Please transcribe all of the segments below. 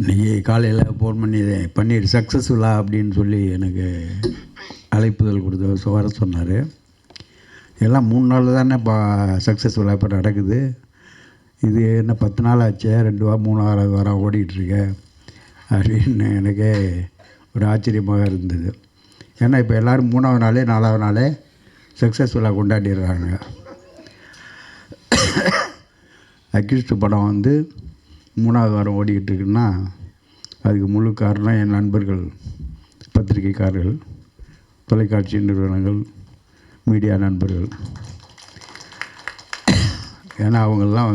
இன்றைக்கி காலையில் ஃபோன் பண்ணிட்டு சக்ஸஸ்ஃபுல்லாக அப்படின்னு சொல்லி எனக்கு அழைப்புதல் கொடுத்து வர சொன்னார். எல்லாம் 3 நாள் தானே இப்போ சக்ஸஸ்ஃபுல்லாக இப்போ நடக்குது. இது என்ன 10 நாள் ஆச்சு, 3 வாரம் ஓடிக்கிட்டுருக்க அப்படின்னு எனக்கே ஒரு ஆச்சரியமாக இருந்தது. ஏன்னா இப்போ எல்லோரும் 3ஆவது நாளே 4ஆவது நாளே சக்ஸஸ்ஃபுல்லாக கொண்டாடிடுறாங்க. அக்யூஸ்ட் படம் வந்து 3ஆவது வாரம் ஓடிக்கிட்டு இருக்குன்னா அதுக்கு முழு காரணம் என் நண்பர்கள், பத்திரிகைக்காரர்கள், தொலைக்காட்சி நிறுவனங்கள், மீடியா நண்பர்கள். ஏன்னா அவங்கெல்லாம்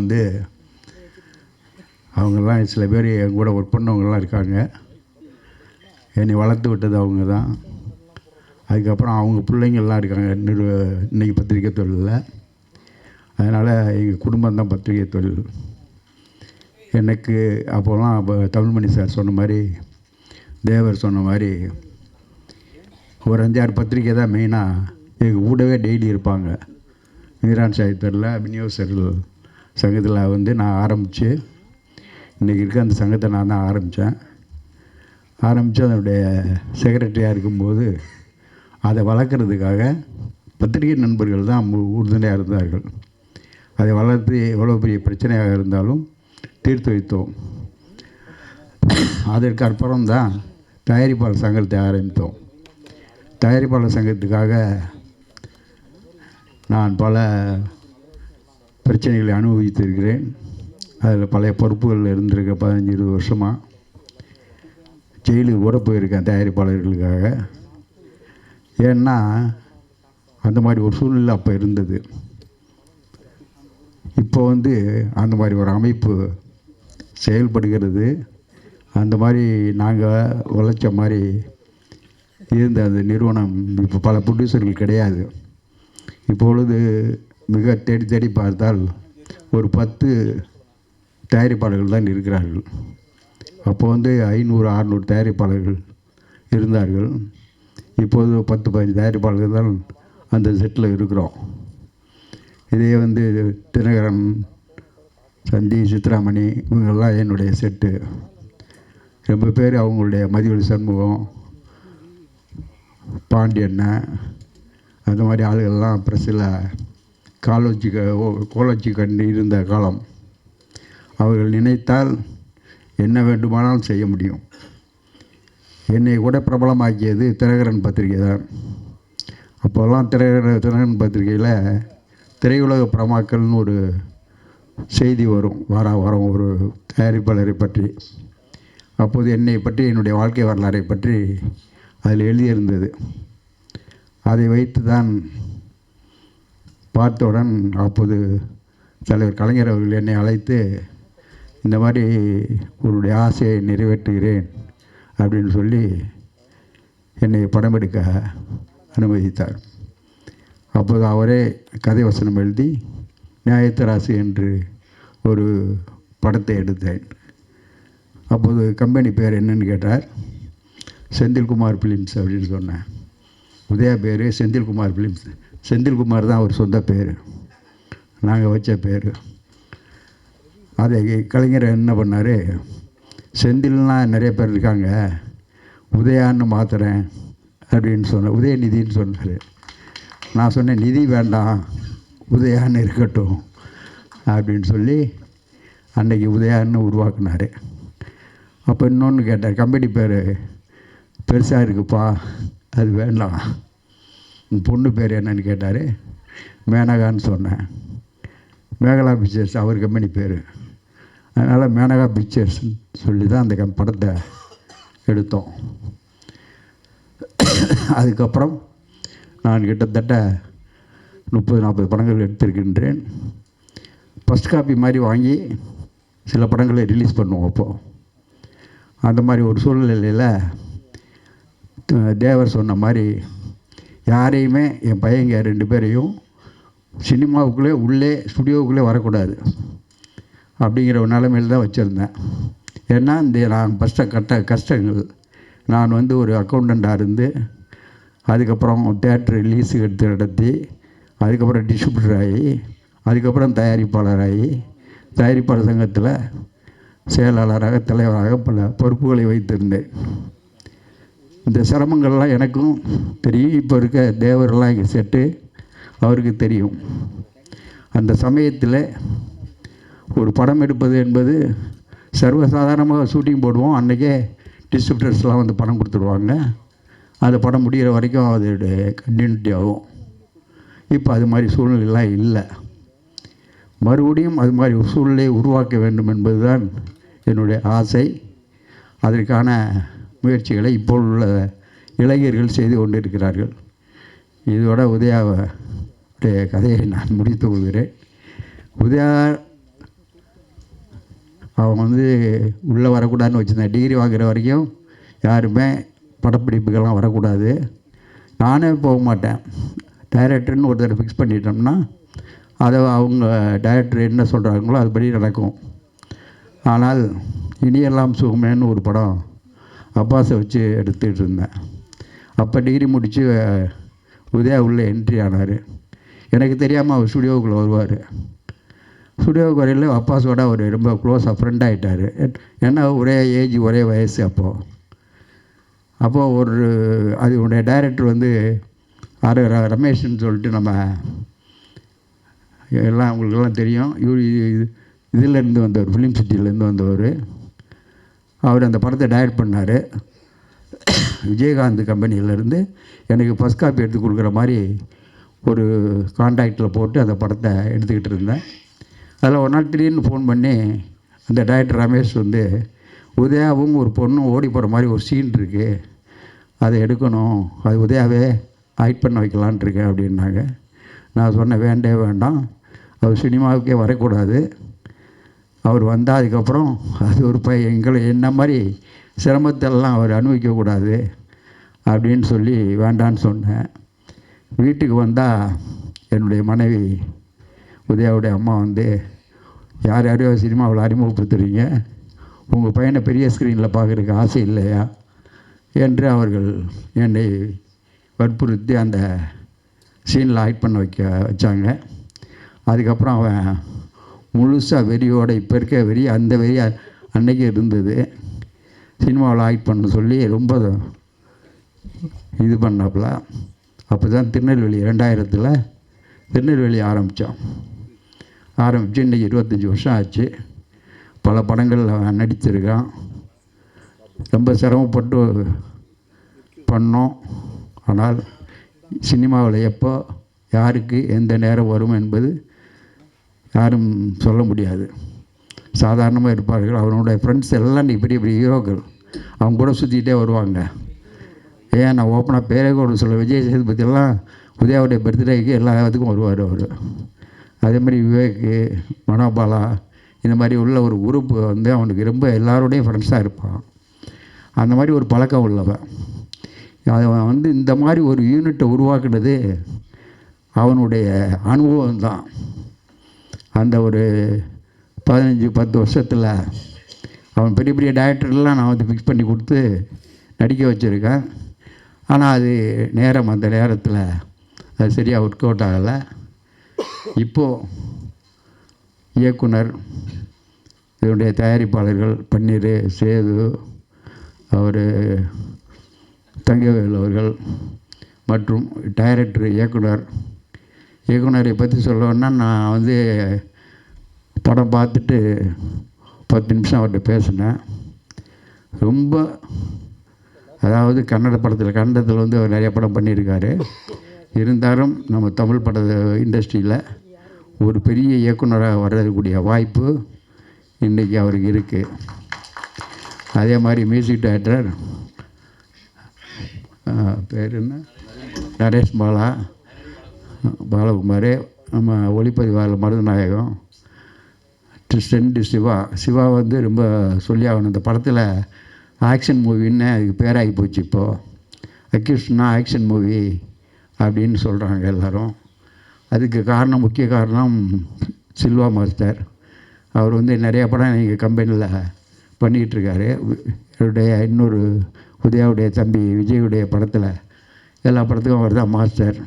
சில பேர் என் கூட ஒர்க் பண்ணவங்களாம் இருக்காங்க. என்னை வளர்த்து விட்டது அவங்க தான். அதுக்கப்புறம் அவங்க பிள்ளைங்கள்லாம் இருக்காங்க இன்றைக்கி பத்திரிக்கை தொழிலில். அதனால் எங்கள் குடும்பம் தான் பத்திரிகை தொழில். எனக்கு அப்போலாம் தமிழ்மணி சார் சொன்ன மாதிரி, தேவர் சொன்ன மாதிரி ஒரு 5-6 பத்திரிக்கை தான் மெயினாக எங்கள் கூடவே டெய்லி இருப்பாங்க. மீரான் சாகித்யத்தில் விநியோகஸ்தர்கள் சங்கத்தில் நான் ஆரம்பித்து இன்றைக்கி இருக்க அந்த சங்கத்தை நான் தான் ஆரம்பித்து அதனுடைய செக்ரட்டரியாக இருக்கும்போது அதை வளர்க்குறதுக்காக பத்திரிகை நண்பர்கள் தான் உறுதுணையாக இருந்தார்கள். அதை வளர்த்து எவ்வளோ பெரிய பிரச்சனையாக இருந்தாலும் தீர்த்து வைத்தோம். அதற்கு அப்புறம் தான் தயாரிப்பாளர் சங்கத்தை ஆரம்பித்தோம். தயாரிப்பாளர் சங்கத்துக்காக நான் பல பிரச்சனைகளை அனுபவித்திருக்கிறேன். அதில் பழைய பொறுப்புகள் இருந்திருக்க 15-20 வருஷமாக ஜெயிலுக்கு கூட போயிருக்கேன் தயாரிப்பாளர்களுக்காக. ஏன்னா அந்த மாதிரி ஒரு சூழ்நிலை அப்போ இருந்தது. இப்போ அந்த மாதிரி ஒரு அமைப்பு செயல்படுகிறது. அந்த மாதிரி நாங்கள் உழைச்ச மாதிரி இருந்த அந்த நிறுவனம் இப்போ பல ப்ரொடியூசர்கள் கிடையாது. இப்பொழுது மிக தேடி பார்த்தால் ஒரு 10 தயாரிப்பாளர்கள் தான் இருக்கிறார்கள். அப்போ 500-600 தயாரிப்பாளர்கள் இருந்தார்கள். இப்போது 10-15 தயாரிப்பாளர்கள் தான் அந்த செட்டில் இருக்கிறோம். இதே தினகரன், சந்தி, சித்ராமணி இவங்கெல்லாம் என்னுடைய செட்டு. ரொம்ப பேர் அவங்களுடைய மதிவெளி சண்முகம், பாண்டியண்ண, அந்த மாதிரி ஆளுகள்லாம் ப்ரெஸ்ஸில் கோலோச்சி கண்டு இருந்த காலம். அவர்கள் நினைத்தால் என்ன வேண்டுமானாலும் செய்ய முடியும். என்னை கூட பிரபலமாக்கியது தினகரன் பத்திரிகை தான். அப்போல்லாம் தினகரன் பத்திரிகையில் திரையுலக பிரமாக்கள்னு ஒரு செய்தி வரும், வாரம் ஒரு தயாரிப்பாளரை பற்றி. அப்போது என்னை பற்றி, என்னுடைய வாழ்க்கை வரலாறை பற்றி அதில் எழுதியிருந்தது. அதை வைத்து தான் பார்த்தவுடன் அப்போது தலைவர் கலைஞர் அவர்கள் என்னை அழைத்து இந்த மாதிரி உன்னுடைய ஆசையை நிறைவேற்றுகிறேன் அப்படின்னு சொல்லி என்னை படம் எடுக்க அனுமதித்தார். அப்போது அவரே கதை வசனம் எழுதி நியாயத்தராசு என்று ஒரு படத்தை எடுத்தேன். அப்போது கம்பெனி பேர் என்னன்னு கேட்டார். செந்தில்குமார் ஃபிலிம்ஸ் அப்படின்னு சொன்னேன். உதயா பேர் செந்தில்குமார் ஃபிலிம்ஸ். செந்தில்குமார் தான் அவர் சொந்த பேர், நாங்கள் வச்ச பேர். அதை கலைஞர் என்ன பண்ணார், செந்தில்னால் நிறைய பேர் இருக்காங்க, உதயான்னு மாற்றுறேன் அப்படின்னு சொன்னேன். உதயநிதின்னு சொன்னார். நான் சொன்னேன், நிதி வேண்டாம், உதயான்னு இருக்கட்டும் அப்படின்னு சொல்லி அன்றைக்கி உதயான்னு உருவாக்குனார். அப்போ இன்னொன்று கேட்டார், கம்பெனி பேர் பெருசாக இருக்குப்பா, அது வேண்டாம், பொண்ணு பேர் என்னன்னு கேட்டார். மேனகான்னு சொன்னேன். மேகலா பிக்சர்ஸ் அவர் கம்பெனி பேர். அதனால் மேனகா பிக்சர்ஸ்ன்னு சொல்லி தான் அந்த படத்தை எடுத்தோம். அதுக்கப்புறம் நான் கிட்டத்தட்ட 30-40 படங்கள் எடுத்திருக்கின்றேன். ஃபஸ்ட் காப்பி மாதிரி வாங்கி சில படங்களை ரிலீஸ் பண்ணுவோம். அப்போது அந்த மாதிரி ஒரு சூழ்நிலையில் தேவர் சொன்ன மாதிரி யாரையுமே, என் பையங்க 2 பேரையும் சினிமாவுக்குள்ளே உள்ளே ஸ்டுடியோவுக்குள்ளே வரக்கூடாது அப்படிங்கிற ஒரு நிலைமையில் தான் வச்சுருந்தேன். ஏன்னா நான் கஷ்டங்கள் நான் ஒரு அக்கௌண்டண்ட்டாக இருந்து, அதுக்கப்புறம் தேட்டர் ரிலீஸு எடுத்து நடத்தி, அதுக்கப்புறம் டிஸ்ட்ரிபியூட்டர் ஆகி, அதுக்கப்புறம் தயாரிப்பாளர் சங்கத்தில் செயலாளராக, தலைவராக பல பொறுப்புகளை வைத்திருந்தேன். இந்த சிரமங்கள்லாம் எனக்கும் தெரியும். இப்போ இருக்க தேவரெல்லாம் இங்கே செட்டு அவருக்கு தெரியும். அந்த சமயத்தில் ஒரு படம் எடுப்பது என்பது சர்வசாதாரணமாக ஷூட்டிங் போடுவோம். அன்றைக்கே டிஸ்ட்ரிபியூட்டர்ஸ்லாம் வந்து பணம் கொடுத்துருவாங்க. அந்த படம் முடிகிற வரைக்கும் அதோடைய கண்டினியூட்டி ஆகும். இப்போ அது மாதிரி சூழ்நிலைலாம் இல்லை. மறுபடியும் அது மாதிரி ஒரு சூழ்நிலையை உருவாக்க வேண்டும் என்பது தான் என்னுடைய ஆசை. அதற்கான முயற்சிகளை இப்போ உள்ள இளைஞர்கள் செய்து கொண்டிருக்கிறார்கள். இதோட உதயாவுடைய கதையை நான் முடித்து கொள்கிறேன். உதயா அவன் வந்து உள்ளே வரக்கூடாதுன்னு வச்சுருந்தேன். டிகிரி வாங்குகிற வரைக்கும் யாருமே படப்பிடிப்புக்கெல்லாம் வரக்கூடாது. நானே போக மாட்டேன். டைரக்டர்னு ஒருத்தர் ஃபிக்ஸ் பண்ணிட்டோம்னா அதை அவங்க டைரக்டர் என்ன சொல்கிறாங்களோ அதுபடி நடக்கும். ஆனால் இனியெல்லாம் சுகமேன்னு ஒரு படம் அப்பாஸை வச்சு எடுத்துகிட்டு இருந்தேன். அப்போ டிகிரி முடித்து உதயா உள்ளே என்ட்ரி ஆனார். எனக்கு தெரியாமல் அவர் ஸ்டுடியோவுக்குள்ளே வருவார். ஸ்டுடியோவுக்கு வரையில் அப்பாஸோட அவர் ரொம்ப க்ளோஸாக ஃப்ரெண்ட் ஆகிட்டார். ஏன்னா ஒரே ஏஜ், ஒரே வயசு. அப்போது ஒரு அதனுடைய டைரக்டர் வந்து ரமேஷ்னு சொல்லிட்டு, நம்ம எல்லாம் உங்களுக்கெல்லாம் தெரியும், இதிலேருந்து வந்தவர், ஃபிலிம் சிட்டியிலேருந்து வந்தவர். அவர் அந்த படத்தை டைரக்ட் பண்ணார். விஜயகாந்த் கம்பெனியிலேருந்து எனக்கு ஃபஸ்ட் காப்பி எடுத்து கொடுக்குற மாதிரி ஒரு கான்டாக்டில் போட்டு அந்த படத்தை எடுத்துக்கிட்டு இருந்தேன். அதில் ஒரு நாள் திடீர்னு ஃபோன் பண்ணி அந்த டைரக்டர் ரமேஷ் வந்து, உதயாவும் ஒரு பொண்ணும் ஓடி போகிற மாதிரி ஒரு சீன் இருக்குது, அதை எடுக்கணும், அது உதயாவே ஆக்ட் பண்ண வைக்கலான் இருக்கேன் அப்படின்னாங்க. நான் சொன்னேன், வேண்டவே வேண்டாம், அவர் சினிமாவுக்கே வரக்கூடாது. அவர் வந்தால் அதுக்கப்புறம் அது ஒரு எங்களை என்ன மாதிரி சிரமத்தெல்லாம் அவர் அனுபவிக்கக்கூடாது அப்படின்னு சொல்லி வேண்டான்னு சொன்னேன். வீட்டுக்கு வந்தால் என்னுடைய மனைவி உதயாவுடைய அம்மா வந்து, யார் யாரையோ சினிமாவில் அறிமுகப்படுத்துகிறீங்க, உங்கள் பையனை பெரிய ஸ்க்ரீனில் பார்க்குறதுக்கு ஆசை இல்லையா என்று அவர்கள் என்னை வற்புறுத்தி அந்த சீனில் ஆக்ட் பண்ண வச்சாங்க. அதுக்கப்புறம் அவன் முழுசாக வெறியோட, இப்போ இருக்க வெறி அந்த வெறி அன்றைக்கி இருந்தது. சினிமாவில் ஆக்ட் பண்ண சொல்லி ரொம்ப இது பண்ணாப்புல. அப்போ தான் திருநெல்வேலி 2000 திருநெல்வேலி ஆரம்பித்து இன்றைக்கி 25 வருஷம் ஆச்சு. பல படங்களில் நடிச்சிருக்கான். ரொம்ப சிரமப்பட்டு பண்ணோம். ஆனால் சினிமாவில் எப்போ யாருக்கு எந்த நேரம் வரும் என்பது யாரும் சொல்ல முடியாது. சாதாரணமாக இருப்பார்கள். அவனுடைய ஃப்ரெண்ட்ஸ் எல்லாம் இன்றைக்கி பெரிய பெரிய ஹீரோக்கள். அவங்க கூட சுற்றிக்கிட்டே வருவாங்க. ஏன் நான் ஓப்பனாக பேரே கூட சொல்ல, விஜய் சேதுபதியெல்லாம் உதயாவுடைய பர்த்டேக்கு எல்லா இடத்துக்கும் வருவார் அவர். அதேமாதிரி விவேக்கு, மனோபாலா, இந்த மாதிரி உள்ள ஒரு குரூப் வந்து அவனுக்கு ரொம்ப எல்லாரோடையும் ஃப்ரெண்ட்ஸாக இருப்பான். அந்த மாதிரி ஒரு பழக்கம் உள்ளவன். அவன் வந்து இந்த மாதிரி ஒரு யூனிட்டை உருவாக்குனது அவனுடைய அனுபவம் தான். அந்த ஒரு 15-10 வருஷத்தில் அவன் பெரிய பெரிய டைரக்டர்லாம் நான் வந்து ஃபிக்ஸ் பண்ணி கொடுத்து நடிக்க வச்சுருக்கேன். ஆனால் அது நேரம், அந்த நேரத்தில் அது சரியாக ஒர்க் அவுட் ஆகலை. இப்போது இயக்குனர், இதனுடைய தயாரிப்பாளர்கள் பன்னீர், சேது, அவர் தங்கவேல் அவர்கள் மற்றும் டைரக்டர், இயக்குனரை பற்றி சொல்லணுன்னா, நான் வந்து படம் பார்த்துட்டு 10 நிமிஷம் அவர்கிட்ட பேசினேன். ரொம்ப, அதாவது கன்னடத்தில் வந்து அவர் நிறைய படம் பண்ணியிருக்காரு. இருந்தாலும் நம்ம தமிழ் பட இண்டஸ்ட்ரியில் ஒரு பெரிய இயக்குனராக வர்றதுக்கூடிய வாய்ப்பு இன்றைக்கி அவருக்கு இருக்குது. அதே மாதிரி மியூசிக் டைரக்டர் பேர் என்ன, நரேஷ் பாலகுமார், நம்ம ஒளிப்பதிவாளர் மருதநாயகம், செண்டு சிவா வந்து ரொம்ப சொல்லி ஆகணும். இந்த படத்தில் ஆக்ஷன் மூவின்னு அதுக்கு பேராகி போச்சு. இப்போது அக்யூஸ்ட்னா ஆக்ஷன் மூவி அப்படின்னு சொல்கிறாங்க எல்லோரும். அதுக்கு காரணம், முக்கிய காரணம் சில்வா மாஸ்டர். அவர் வந்து நிறைய படம் எங்கள் கம்பெனியில் பண்ணிக்கிட்டுருக்காரு. என்னுடைய இன்னொரு உதயாவுடைய தம்பி விஜயுடைய படத்தில் எல்லா படத்துக்கும் அவர் தான் மாஸ்டர்.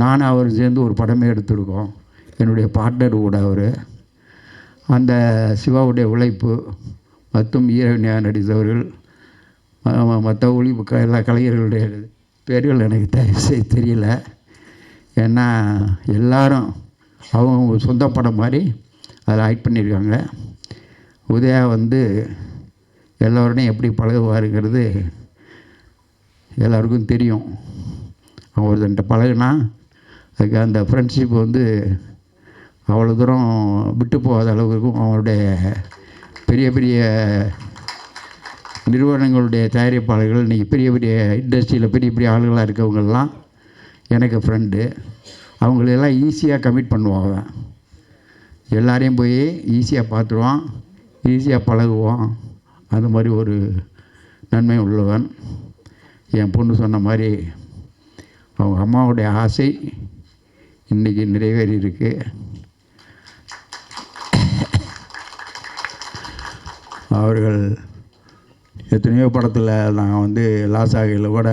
நானும் அவர் சேர்ந்து ஒரு படமே எடுத்துருக்கோம். என்னுடைய பார்ட்னர் கூட அவர். அந்த சிவாவுடைய உழைப்பு மற்றும் ஈரவினையாக நடித்தவர்கள் மற்ற எல்லா கலைஞர்களுடைய பேர்கள் எனக்கு தெரியல. ஏன்னா எல்லோரும் அவங்க சொந்த படம் மாதிரி அதில் ஆக்ட் பண்ணியிருக்காங்க. உதயா வந்து எல்லோருடையும் எப்படி பழகுவாருங்கிறது எல்லாருக்கும் தெரியும். அவன் ஒருத்தன்ட்ட பழகுனா அதுக்கு அந்த ஃப்ரெண்ட்ஷிப் வந்து அவ்வளோ தூரம் விட்டு போகாத அளவுக்கும் அவனுடைய பெரிய பெரிய நிறுவனங்களுடைய தயாரிப்பாளர்கள் இன்றைக்கி பெரிய பெரிய இண்டஸ்ட்ரியில் பெரிய பெரிய ஆளுகளாக இருக்கவங்கெல்லாம் எனக்கு ஃப்ரெண்டு. அவங்களெல்லாம் ஈஸியாக கமிட் பண்ணுவாங்க. எல்லாரையும் போய் ஈஸியாக பார்த்துருவான், ஈஸியாக பழகுவான். அந்த மாதிரி ஒரு நன்மை உள்ளவன். என் பொண்ணு சொன்ன மாதிரி அவங்க அம்மாவுடைய ஆசை இன்றைக்கி நிறைவேறி இருக்கு. அவர்கள் எத்தனையோ படத்தில் நான் வந்து லாஸ் ஆகையில் கூட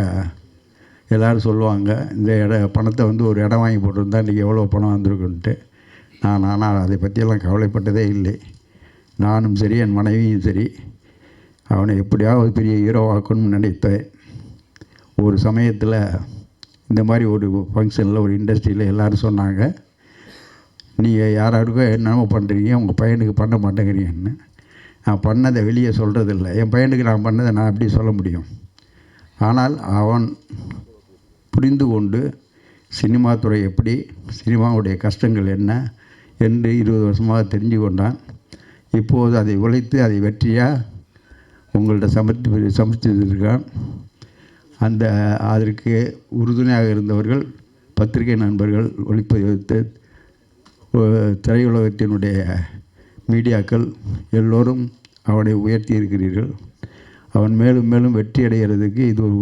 எல்லோரும் சொல்லுவாங்க, இந்த பணத்தை வந்து ஒரு இடம் வாங்கி போட்டிருந்தா இன்றைக்கி எவ்வளோ பணம் வந்திருக்குன்ட்டு. ஆனால் அதை பற்றியெல்லாம் கவலைப்பட்டதே இல்லை. நானும் சரி, என் மனைவியும் சரி, அவனை எப்படியாவது பெரிய ஹீரோவாக்கணும்னு நினைத்தேன். ஒரு சமயத்தில் இந்த மாதிரி ஒரு ஃபங்க்ஷனில் ஒரு இண்டஸ்ட்ரியில் எல்லோரும் சொன்னாங்க, நீங்கள் யாராருக்கும் என்னமோ பண்ணுறீங்க, உங்கள் பையனுக்கு பண்ண மாட்டேங்கிறீங்கன்னு. நான் பண்ணதை வெளியே சொல்கிறதில்ல. என் பையனுக்கு நான் பண்ணதை நான் எப்படி சொல்ல முடியும்? ஆனால் அவன் புரிந்து கொண்டு சினிமா துறை எப்படி, சினிமாவுடைய கஷ்டங்கள் என்ன என்று 20 வருஷமாக தெரிஞ்சு கொண்டான். இப்போது அதை உழைத்து அதை வெற்றியாக உங்கள்கிட்ட சமைச்சிருக்கான். அதற்கு உறுதுணையாக இருந்தவர்கள் பத்திரிகை நண்பர்கள், ஒளிப்பதிவு திரையுலகத்தினுடைய மீடியாக்கள் எல்லோரும் அவனை உயர்த்தி இருக்கிறீர்கள். அவன் மேலும் மேலும் வெற்றி அடைகிறதுக்கு இது ஒரு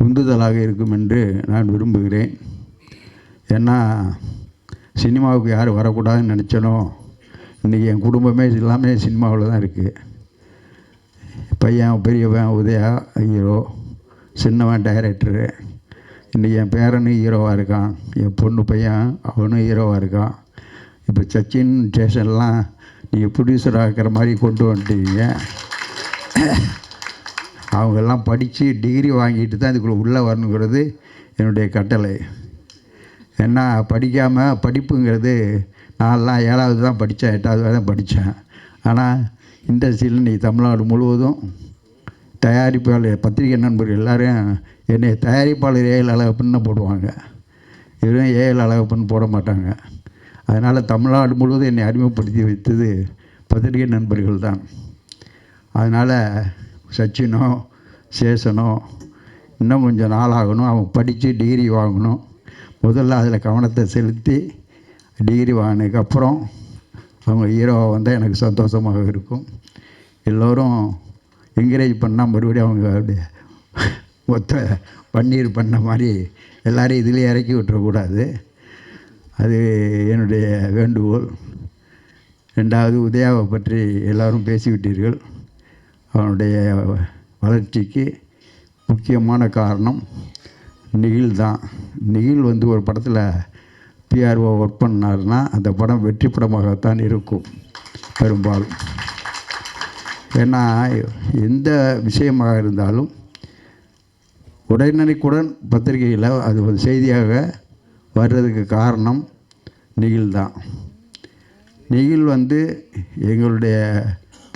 உந்துதலாக இருக்கும் என்று நான் விரும்புகிறேன். ஏன்னா சினிமாவுக்கு யார் வரக்கூடாதுன்னு நினச்சனோ இன்றைக்கி என் குடும்பமே எல்லாமே சினிமாவில் தான் இருக்குது. பையன் பெரியவன் உதயா ஹீரோ, சின்னவன் டைரக்டரு. இன்றைக்கி என் பேரனும் ஹீரோவாக இருக்கான், என் பொண்ணு பையன் அவனும் ஹீரோவாக இருக்கான். இப்போ சச்சின் ஸ்டேஷன்லாம் நீங்கள் ப்ரொடியூசர் ஆக்கிற மாதிரி கொண்டு வந்துட்டீங்க. அவங்கெல்லாம் படித்து டிகிரி வாங்கிட்டு தான் இதுக்குள்ளே உள்ளே வரணுங்கிறது என்னுடைய கட்டளை. ஏன்னா படிக்காமல் படிப்புங்கிறது நான்லாம் 7வது தான் படித்தேன், 8வது தான் படித்தேன். ஆனால் இண்டஸ்ட்ரியில் இன்றைக்கி தமிழ்நாடு முழுவதும் தயாரிப்பாளர் பத்திரிகை நண்பர்கள் எல்லோரும் என்னை தயாரிப்பாளர் ஏஎல் அழகப்பன்னு போடுவாங்க. இதுவும் ஏஎல் அழகப்பன்னு போட மாட்டாங்க. அதனால் தமிழ்நாடு முழுவதும் என்னை அறிமுகப்படுத்தி வைத்தது பத்திரிகை நண்பர்கள் தான். அதனால் சச்சினோ சேஷனோ இன்னும் கொஞ்சம் நாளாகணும். அவன் படித்து டிகிரி வாங்கணும். முதல்ல அதில் கவனத்தை செலுத்தி டிகிரி வாங்கினதுக்கப்புறம் அவங்க ஹீரோவாக வந்தால் எனக்கு சந்தோஷமாக இருக்கும். எல்லோரும் என்கரேஜ் பண்ணால் மறுபடியும் அவங்க அப்படியே பன்னீர் பண்ண மாதிரி எல்லோரும் இதிலே இறக்கி விட்டுறக்கூடாது. அது என்னுடைய வேண்டுகோள். 2வது உதயாவை பற்றி எல்லோரும் பேசிவிட்டீர்கள். அவனுடைய வளர்ச்சிக்கு முக்கியமான காரணம் நிகில் தான். நிகில் வந்து ஒரு படத்தில் பிஆர்ஓ ஒர்க் பண்ணார்னா அந்த படம் வெற்றி படமாகத்தான் இருக்கும் பெரும்பாலும். ஏன்னா எந்த விஷயமாக இருந்தாலும் உடனடிக்குடன் பத்திரிகையில் அது ஒரு செய்தியாக வர்றதுக்கு காரணம் நிகில் தான். நிகில் வந்து எங்களுடைய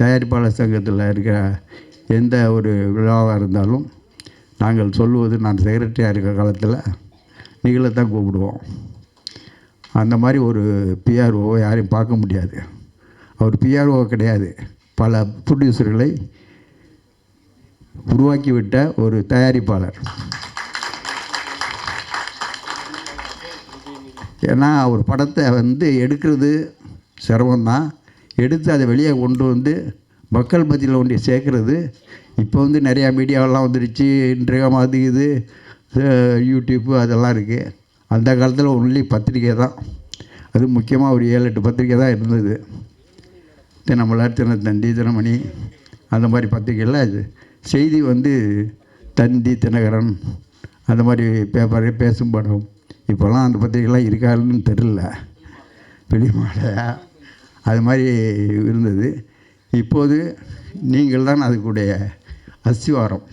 தயாரிப்பாளர் சங்கத்தில் இருக்கிற எந்த ஒரு விழாவாக இருந்தாலும் நாங்கள் சொல்லுவது, நான் செக்ரட்டரியாக இருக்கிற காலத்தில் நிகிலை தான் கூப்பிடுவோம். அந்த மாதிரி ஒரு பிஆர்ஓவை யாரையும் பார்க்க முடியாது. அவர் பிஆர்ஓ கிடையாது, பல ப்ரொடியூசர்களை உருவாக்கிவிட்ட ஒரு தயாரிப்பாளர். ஏன்னா ஒரு படத்தை வந்து எடுக்கிறது சிரமம்தான், எடுத்து அதை வெளியே கொண்டு வந்து மக்கள் மத்தியில் ஒன்றை சேர்க்குறது. இப்போ வந்து நிறையா மீடியாவெல்லாம் வந்துடுச்சு, இன்றைய மாதிரி இது யூடியூப்பு அதெல்லாம் இருக்குது. அந்த காலத்தில் ஒன்லி பத்திரிக்கை தான். அது முக்கியமாக ஒரு 7-8 பத்திரிக்கை தான் இருந்தது. தினமலர், தினத்தந்தி, தினமணி, அந்த மாதிரி பத்திரிக்கையில் அது செய்தி வந்து தந்தி, தினகரன் அந்த மாதிரி பேப்பர், பேசும் படம். இப்போல்லாம் அந்த பத்திரிக்கைலாம் இருக்காருன்னு தெரியல, வெளிமாலையா. அது மாதிரி இருந்தது. இப்போது நீங்கள் தான் அதுக்குடைய அஸ்திவாரம்.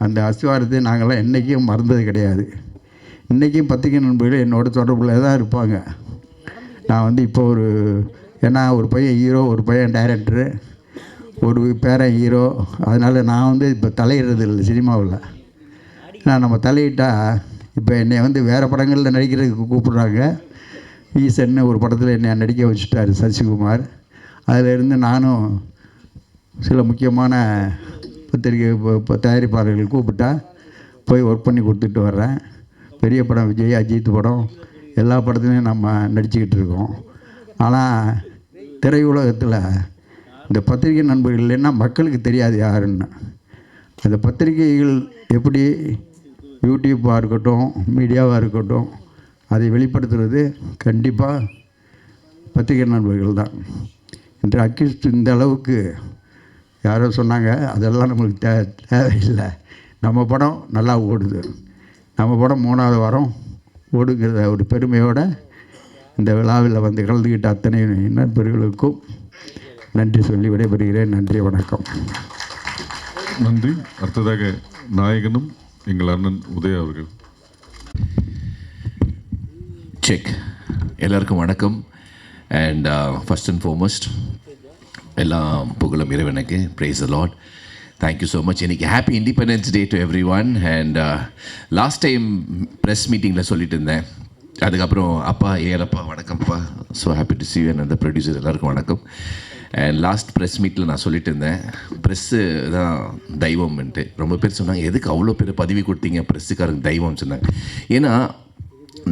அந்த அஸ்திவாரத்தை நாங்கள்லாம் என்றைக்கும் மறந்தது கிடையாது. இன்றைக்கும் பத்திரிகை நண்பர்கள் என்னோட தொடர்பில் தான் இருப்பாங்க. நான் இப்போ ஏன்னா ஒரு பையன் ஹீரோ, ஒரு பையன் டைரக்டரு, ஒரு பேரன் ஹீரோ. அதனால் நான் இப்போ தலையிடுறது இல்லை சினிமாவில். நான் நம்ம தலையிட்டால் இப்போ என்னை வேறு படங்களில் நடிக்கிறதுக்கு கூப்பிட்றாங்க. ஈசன்னு ஒரு படத்தில் என்னை நடிக்க வச்சுட்டார் சசிகுமார். அதிலிருந்து நானும் சில முக்கியமான பத்திரிகை தயாரிப்பாளர்கள் கூப்பிட்டா போய் ஒர்க் பண்ணி கொடுத்துட்டு வர்றேன். பெரிய படம் விஜய், அஜித் படம் எல்லா படத்துலையும் நம்ம நடிச்சுக்கிட்டு இருக்கோம். ஆனால் திரையுலகத்தில் இந்த பத்திரிகை நண்பர்கள் இல்லைன்னா மக்களுக்கு தெரியாது யாருன்னு. அந்த பத்திரிகைகள் எப்படி யூடியூப்பாக இருக்கட்டும், மீடியாவாக இருக்கட்டும், அதை வெளிப்படுத்துறது கண்டிப்பாக பத்திரிகை நண்பர்கள் தான். இன்று அக்யூஸ்ட் இந்த அளவுக்கு யாரோ சொன்னாங்க, அதெல்லாம் நம்மளுக்கு தேவையில்லை. நம்ம படம் நல்லா ஓடுது, நம்ம படம் 3வது வாரம் ஓடுங்கிற ஒரு பெருமையோடு இந்த விழாவில் கலந்துக்கிட்ட அத்தனை நண்பர்களுக்கும் நன்றி சொல்லி விடைபெறுகிறேன். நன்றி, வணக்கம். நன்றி. அடுத்ததாக நாயகனும் எங்கள் அண்ணன் உதயா அவர்கள். செக். எல்லாருக்கும் வணக்கம். அண்ட் ஃபஸ்ட் அண்ட் ஃபார்மோஸ்ட் எல்லாம் புகழும் இறைவனுக்கு. Praise the Lord. Thank you so much. இன்றைக்கி happy independence day to everyone. And last time press மீட்டிங்கில் சொல்லிட்டு இருந்தேன். அதுக்கப்புறம் அப்பா ஏலப்பா வணக்கம்ப்பா, so happy to see you. அந்த ப்ரொடியூசர் எல்லாருக்கும் வணக்கம். அண்ட் லாஸ்ட் ப்ரெஸ் மீட்டில் நான் சொல்லிட்டு இருந்தேன், ப்ரெஸ்ஸு தான் தெய்வம்ன்ட்டு. ரொம்ப பேர் சொன்னாங்க, எதுக்கு அவ்வளோ பேர் பதவி கொடுத்தீங்க ப்ரெஸ்ஸுக்காரங்க தெய்வம்னு சொன்னாங்க. ஏன்னா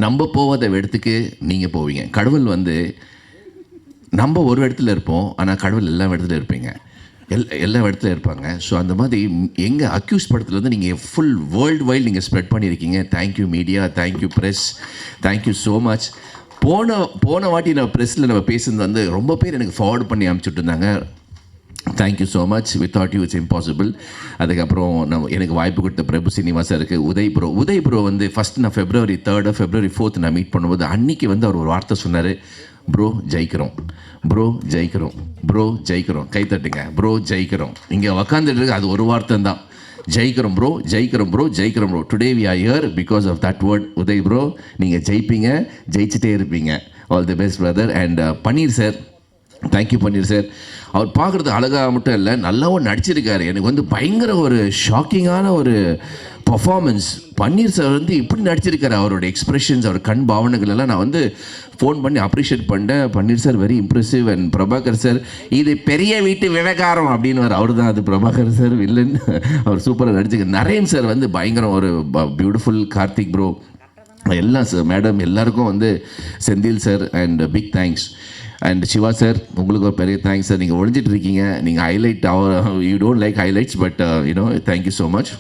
நம்ம போகாத இடத்துக்கு நீங்கள் போவீங்க. கடவுள் நம்ம ஒரு இடத்துல இருப்போம், ஆனால் கடவுள் எல்லா இடத்துல இருப்பீங்க, எல்லா இடத்துல இருப்பாங்க. ஸோ அந்த மாதிரி எங்கள் அக்யூஸ் படத்துலேருந்து நீங்கள் ஃபுல் வேர்ல்டு வைல்டு நீங்கள் ஸ்ப்ரெட் பண்ணியிருக்கீங்க. Thank you media, thank you press, thank you so much. போன வாட்டி நான் ப்ரெஸ்ஸில் நம்ம பேசுனது ரொம்ப பேர் எனக்கு ஃபார்வர்ட் பண்ணி அனுப்பிச்சுட்டு இருந்தாங்க. Thank you so much. Without you it's impossible. அதுக்கப்புறம் எனக்கு வாய்ப்பு கொடுத்த பிரபு சீனிவாசா இருக்குது. உதய் ப்ரோ ஃபஸ்ட் நான் February 3rd February 4th நான் மீட் பண்ணும்போது அன்றைக்கி அவர் ஒரு வார்த்தை சொன்னார், ப்ரோ ஜெயிக்கிறோம், ப்ரோ ஜெயிக்கிறோம், ப்ரோ ஜெயிக்கிறோம். கைத்தட்டுங்க. ப்ரோ ஜெயிக்கிறோம். இங்கே உக்காந்துட்டு இருக்கு அது ஒரு வார்த்தை தான், ஜெயிக்கிறோம் ப்ரோ, ஜெயிக்கிறோம் ப்ரோ, ஜெயிக்கிறோம் bro. Today we are here because of that word. Uday bro, நீங்கள் ஜெயிப்பீங்க, ஜெயிச்சுட்டே இருப்பீங்க. All the best brother. And Paneer sir, thank you Paneer sir. அவர் பார்க்குறது அழகாக மட்டும் இல்லை, நல்லாவும் நடிச்சிருக்காரு. எனக்கு பயங்கர ஒரு ஷாக்கிங்கான ஒரு பர்ஃபார்மன்ஸ். பன்னீர் சார் இப்படி நடிச்சிருக்காரு. அவரோட எக்ஸ்ப்ரெஷன்ஸ், அவர் கண் பாவனைகள் எல்லாம் நான் ஃபோன் பண்ணி அப்ரிஷியேட் பண்ணேன். Paneer sir very impressive. And Prabhakar sir, இது பெரிய வீட்டு விவகாரம் அப்படின்னு அவர் தான் அது பிரபாகர் சார் வில்லன். அவர் சூப்பராக நடிச்சிருக்காரு. நரேன் சார் பயங்கரம், ஒரு பியூட்டிஃபுல். கார்த்திக் ப்ரோ, எல்லாம் சார், மேடம் எல்லாருக்கும் Senthil sir and big thanks. And Siva sir, உங்களுக்கு ஒரு பெரிய தேங்க்ஸ் சார். நீங்கள் ஒழிஞ்சிட்டு இருக்கீங்க, நீங்கள் highlight you don't like highlights, but thank you so much.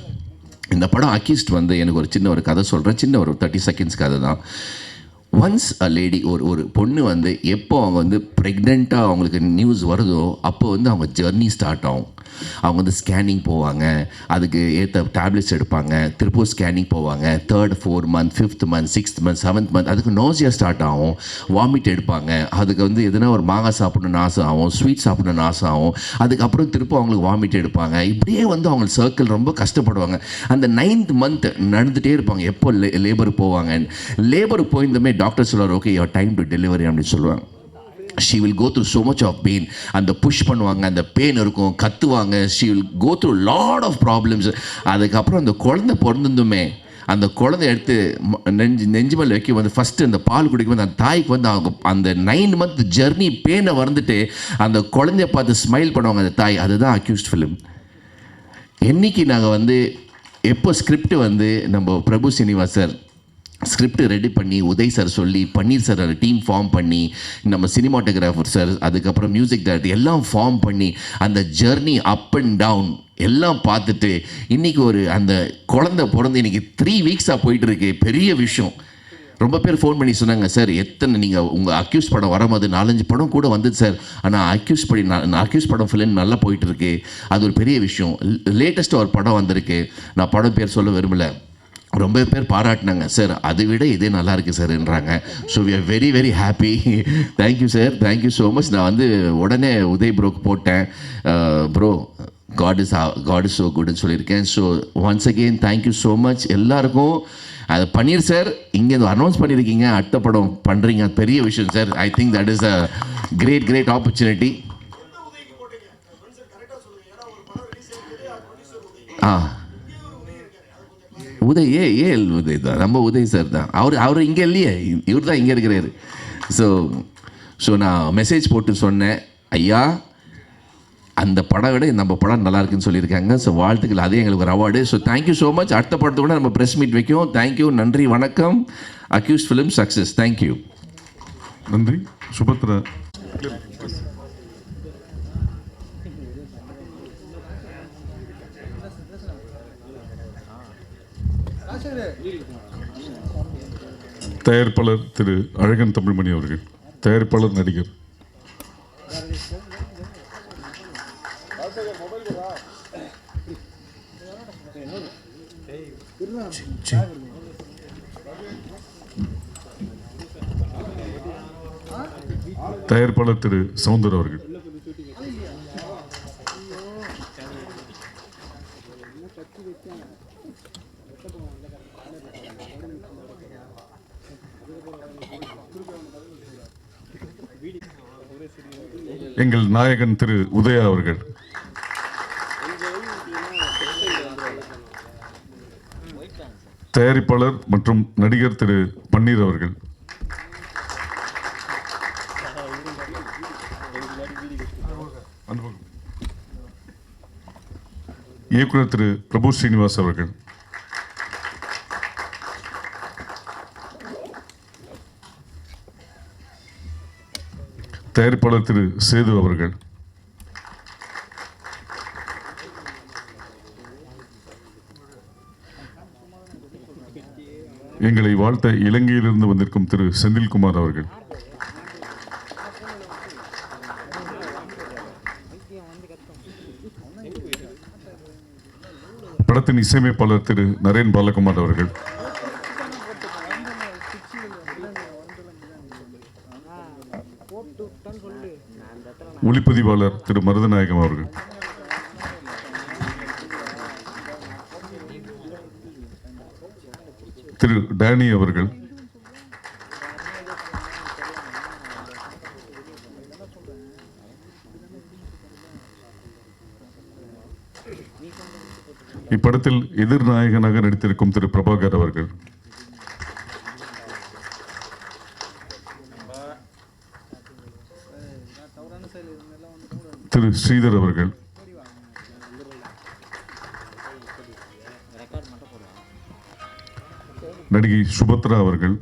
இந்த படம் அக்யூஸ்ட் எனக்கு ஒரு சின்ன கதை சொல்கிறேன். சின்ன ஒரு 30 seconds கதை தான். ஒன்ஸ் அ லேடி, ஒரு பொண்ணு எப்போ அவங்க ப்ரெக்னெண்ட்டாக அவங்களுக்கு நியூஸ் வருதோ அப்போ அவங்க ஜர்னி ஸ்டார்ட் ஆகும். அவங்க ஸ்கேனிங் போவாங்க, அதுக்கு ஏற்ற டேப்லெட்ஸ் எடுப்பாங்க, திருப்பூர் ஸ்கேனிங் போவாங்க. 3rd 4th month 5th month 6th month 7th month அதுக்கு நோசியா ஸ்டார்ட் ஆகும், வாமிட் எடுப்பாங்க. அதுக்கு எதுனா ஒரு மாங்காய் சாப்பிடணும்னு ஆசை ஆகும், ஸ்வீட் சாப்பிடணும்னு ஆசை ஆகும். அதுக்கப்புறம் திருப்ப அவங்களுக்கு வாமிட் எடுப்பாங்க. இப்படியே அவங்க சர்க்கிள் ரொம்ப கஷ்டப்படுவாங்க. அந்த 9th month நடந்துகிட்டே இருப்பாங்க. எப்போ லேபருக்கு போவாங்க. லேபருக்கு போயிருந்தமே டாக்டர் சொல்லுவார், okay your time to delivery அப்படின்னு சொல்லுவாங்க. she will go through so much of pain. அந்த புஷ் பண்ணுவாங்க, அந்த பெயின் இருக்கும், கத்துவாங்க. she will go through lot of problems. அதுக்கப்புறம் அந்த குழந்தை பிறந்துமே அந்த குழந்தை எடுத்து நெஞ்சு மேலே வைக்க ஃபஸ்ட்டு அந்த பால் குடிக்கும் அந்த தாய்க்கு அவங்க அந்த 9 month ஜர்னி பெயினை வந்துட்டு அந்த குழந்தைய பார்த்து ஸ்மைல் பண்ணுவாங்க அந்த தாய். அதுதான் அக்யூஸ்ட் ஃபிலிம். என்னைக்கு நாங்கள் எப்போ ஸ்கிரிப்ட் நம்ம பிரபு சீனிவாஸ் சார் ஸ்கிரிப்ட் ரெடி பண்ணி உதய் சார் சொல்லி பன்னீர் சார் டீம் ஃபார்ம் பண்ணி நம்ம சினிமாட்டோகிராஃபர் சார் அதுக்கப்புறம் மியூசிக் டைரக்டர் எல்லாம் ஃபார்ம் பண்ணி அந்த ஜர்னி அப் அண்ட் டவுன் எல்லாம் பார்த்துட்டு இன்றைக்கி அந்த குழந்தை பிறந்து இன்றைக்கி 3 weeks போயிட்டுருக்கு. பெரிய விஷயம். ரொம்ப பேர் ஃபோன் பண்ணி சொன்னாங்க, சார் எத்தனை நீங்கள் உங்கள் அக்யூஸ் படம் வரும்போது 4-5 படம் கூட வந்தது சார், ஆனால் அக்யூஸ் படம் ஃபிலிம் நல்லா போயிட்டுருக்கு, அது ஒரு பெரிய விஷயம். லேட்டஸ்ட்டாக ஒரு படம் வந்திருக்கு, நான் படம் பேர் சொல்ல விரும்பலை. ரொம்ப பேர் பாராட்டினாங்க சார், அதை விட இதே நல்லா இருக்குது சார்ன்றாங்க. So we are very very happy. Thank you sir, thank you so much. நான் வந்து உடனே உதய் ப்ரோக்கு போட்டேன், ப்ரோ காட் இஸ் ஸோ குட்னு சொல்லியிருக்கேன். So once again thank you so much எல்லாருக்கும். அது பன்னீர் சார் இங்கே அனௌன்ஸ் பண்ணியிருக்கீங்க, அடுத்த படம் பண்ணுறீங்க, பெரிய விஷயம் sir. I think that is a great opportunity. Uday AL Uday தான், நம்ம உதய் சார் தான். அவர் இங்கே இல்லையே, இவர் தான் இங்கே இருக்கிறாரு. ஸோ நான் மெசேஜ் போட்டு சொன்னேன், ஐயா அந்த படம் விட நம்ம படம் நல்லா இருக்குன்னு சொல்லியிருக்காங்க. ஸோ வாழ்த்துக்கள், அதே எங்களுக்கு ஒரு award. So thank you so much. அடுத்த படத்தை கூட நம்ம ப்ரெஸ் மீட் வைக்கும். தேங்க்யூ, நன்றி, வணக்கம். Accused film success. தேங்க்யூ. நன்றி. சுபத்ரா. தயாரிப்பாளர் திரு அழகன் தமிழ்மணி அவர்கள். தயாரிப்பாளர், நடிகர். தயாரிப்பாளர் திரு சவுந்தர் அவர்கள். எங்கள் நாயகன் திரு உதயா அவர்கள். தயாரிப்பாளர் மற்றும் நடிகர் திரு பன்னீர் அவர்கள். இயக்குனர் திரு பிரபு ஸ்ரீனிவாஸ் அவர்கள். தயாரிப்பாளர் திரு சேது அவர்கள். எங்களை வாழ்த்த இலங்கையிலிருந்து வந்திருக்கும் திரு செந்தில்குமார் அவர்கள். படத்தின் இசையமைப்பாளர் திரு நரேன் பாலகுமார் அவர்கள். ஒளிப்பதிவாளர் திரு மருதநாயகம் அவர்கள். திரு டேனி அவர்கள். இப்படத்தில் எதிர்நாயகனாக நடித்திருக்கும் திரு பிரபாகர் அவர்கள். திரு ஸ்ரீதர் அவர்கள். நடிகை சுபத்ரா அவர்கள்.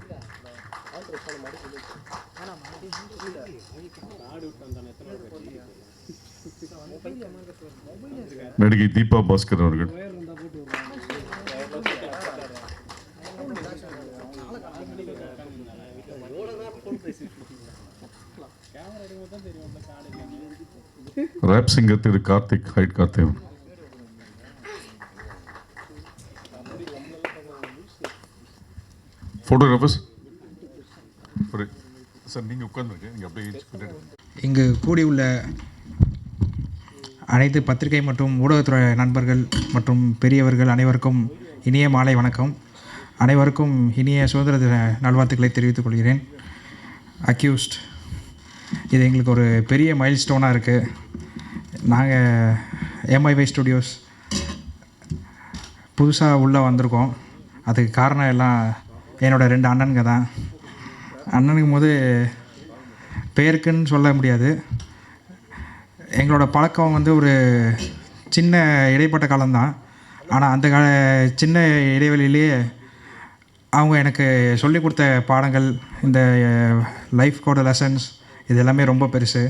நடிகை தீபா பாஸ்கர் அவர்கள். ரேப் சிங்கர் திரு கார்த்திக் ஹைட் கார்த்திக். ஃபோட்டோகிராஃபர்ஸ் சார், நீங்கள் உட்கார்ந்துருங்க, நீங்கள் அப்படியே. இங்கு கூடியுள்ள அனைத்து பத்திரிகை மற்றும் ஊடகத்துறை நண்பர்கள் மற்றும் பெரியவர்கள் அனைவருக்கும் இனிய மாலை வணக்கம். அனைவருக்கும் இனிய சுதந்திர தின நல்வாழ்த்துக்களை தெரிவித்துக் கொள்கிறேன். அக்யூஸ்ட் இது எங்களுக்கு ஒரு பெரிய மைல்ஸ்டோனாக இருக்குது. நாங்கள் MIY ஸ்டுடியோஸ் புதுசாக உள்ளே வந்திருக்கோம். அதுக்கு காரணம் எல்லாம் என்னோடய 2 அண்ணனுங்க தான். அண்ணனுக்கும் போது பேருக்குன்னு சொல்ல முடியாது. எங்களோட பழக்கம் வந்து ஒரு சின்ன இடைப்பட்ட காலம்தான். ஆனால் அந்த சின்ன இடைவெளியிலேயே அவங்க எனக்கு சொல்லிக் கொடுத்த பாடங்கள், இந்த லைஃப்கோட லெசன்ஸ், இது எல்லாமே ரொம்ப பெருசு.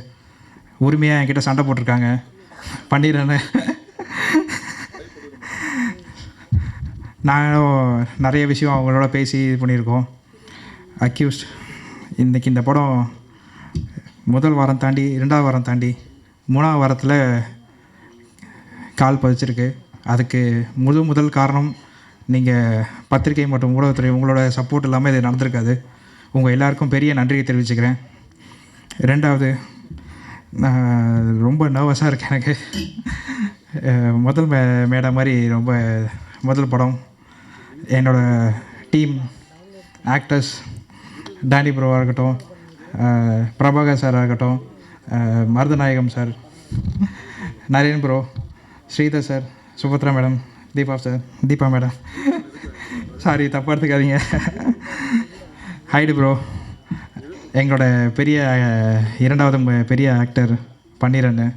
உரிமையாக என்கிட்ட சண்டை போட்டிருக்காங்க, பண்ணிடுறேன்னு. நாங்களும் நிறைய விஷயம் அவங்களோட பேசி இது பண்ணியிருக்கோம். அக்யூஸ்ட் இன்றைக்கி இந்த படம் முதல் வாரம் தாண்டி 2வது வாரம் தாண்டி 3வது வாரத்தில் கால் பதிச்சிருக்கு. அதுக்கு முதல் காரணம் நீங்கள் பத்திரிகை மற்றும் ஊடகத்துறை உங்களோட சப்போர்ட் இல்லாமல் இது நடந்திருக்காது. உங்கள் எல்லாருக்கும் பெரிய நன்றியை தெரிவிச்சுக்கிறேன். ரெண்டாவது, நான் ரொம்ப நர்வஸாக இருக்கேன். எனக்கு முதல் மேடை மாதிரி ரொம்ப முதல் படம். என்னோடய டீம் ஆக்டர்ஸ் டேனி ப்ரோவாக இருக்கட்டும், பிரபாகர் சாராக இருக்கட்டும், Marudhanayagam sir, Naren bro, Sridhar sir, Subhadra madam, Deepa madam, sorry தப்பாக எடுத்துக்காதீங்க, ஹைடு ப்ரோ, எங்களோட பெரிய இரண்டாவது பெரிய ஆக்டர் பன்னீரண்ணு,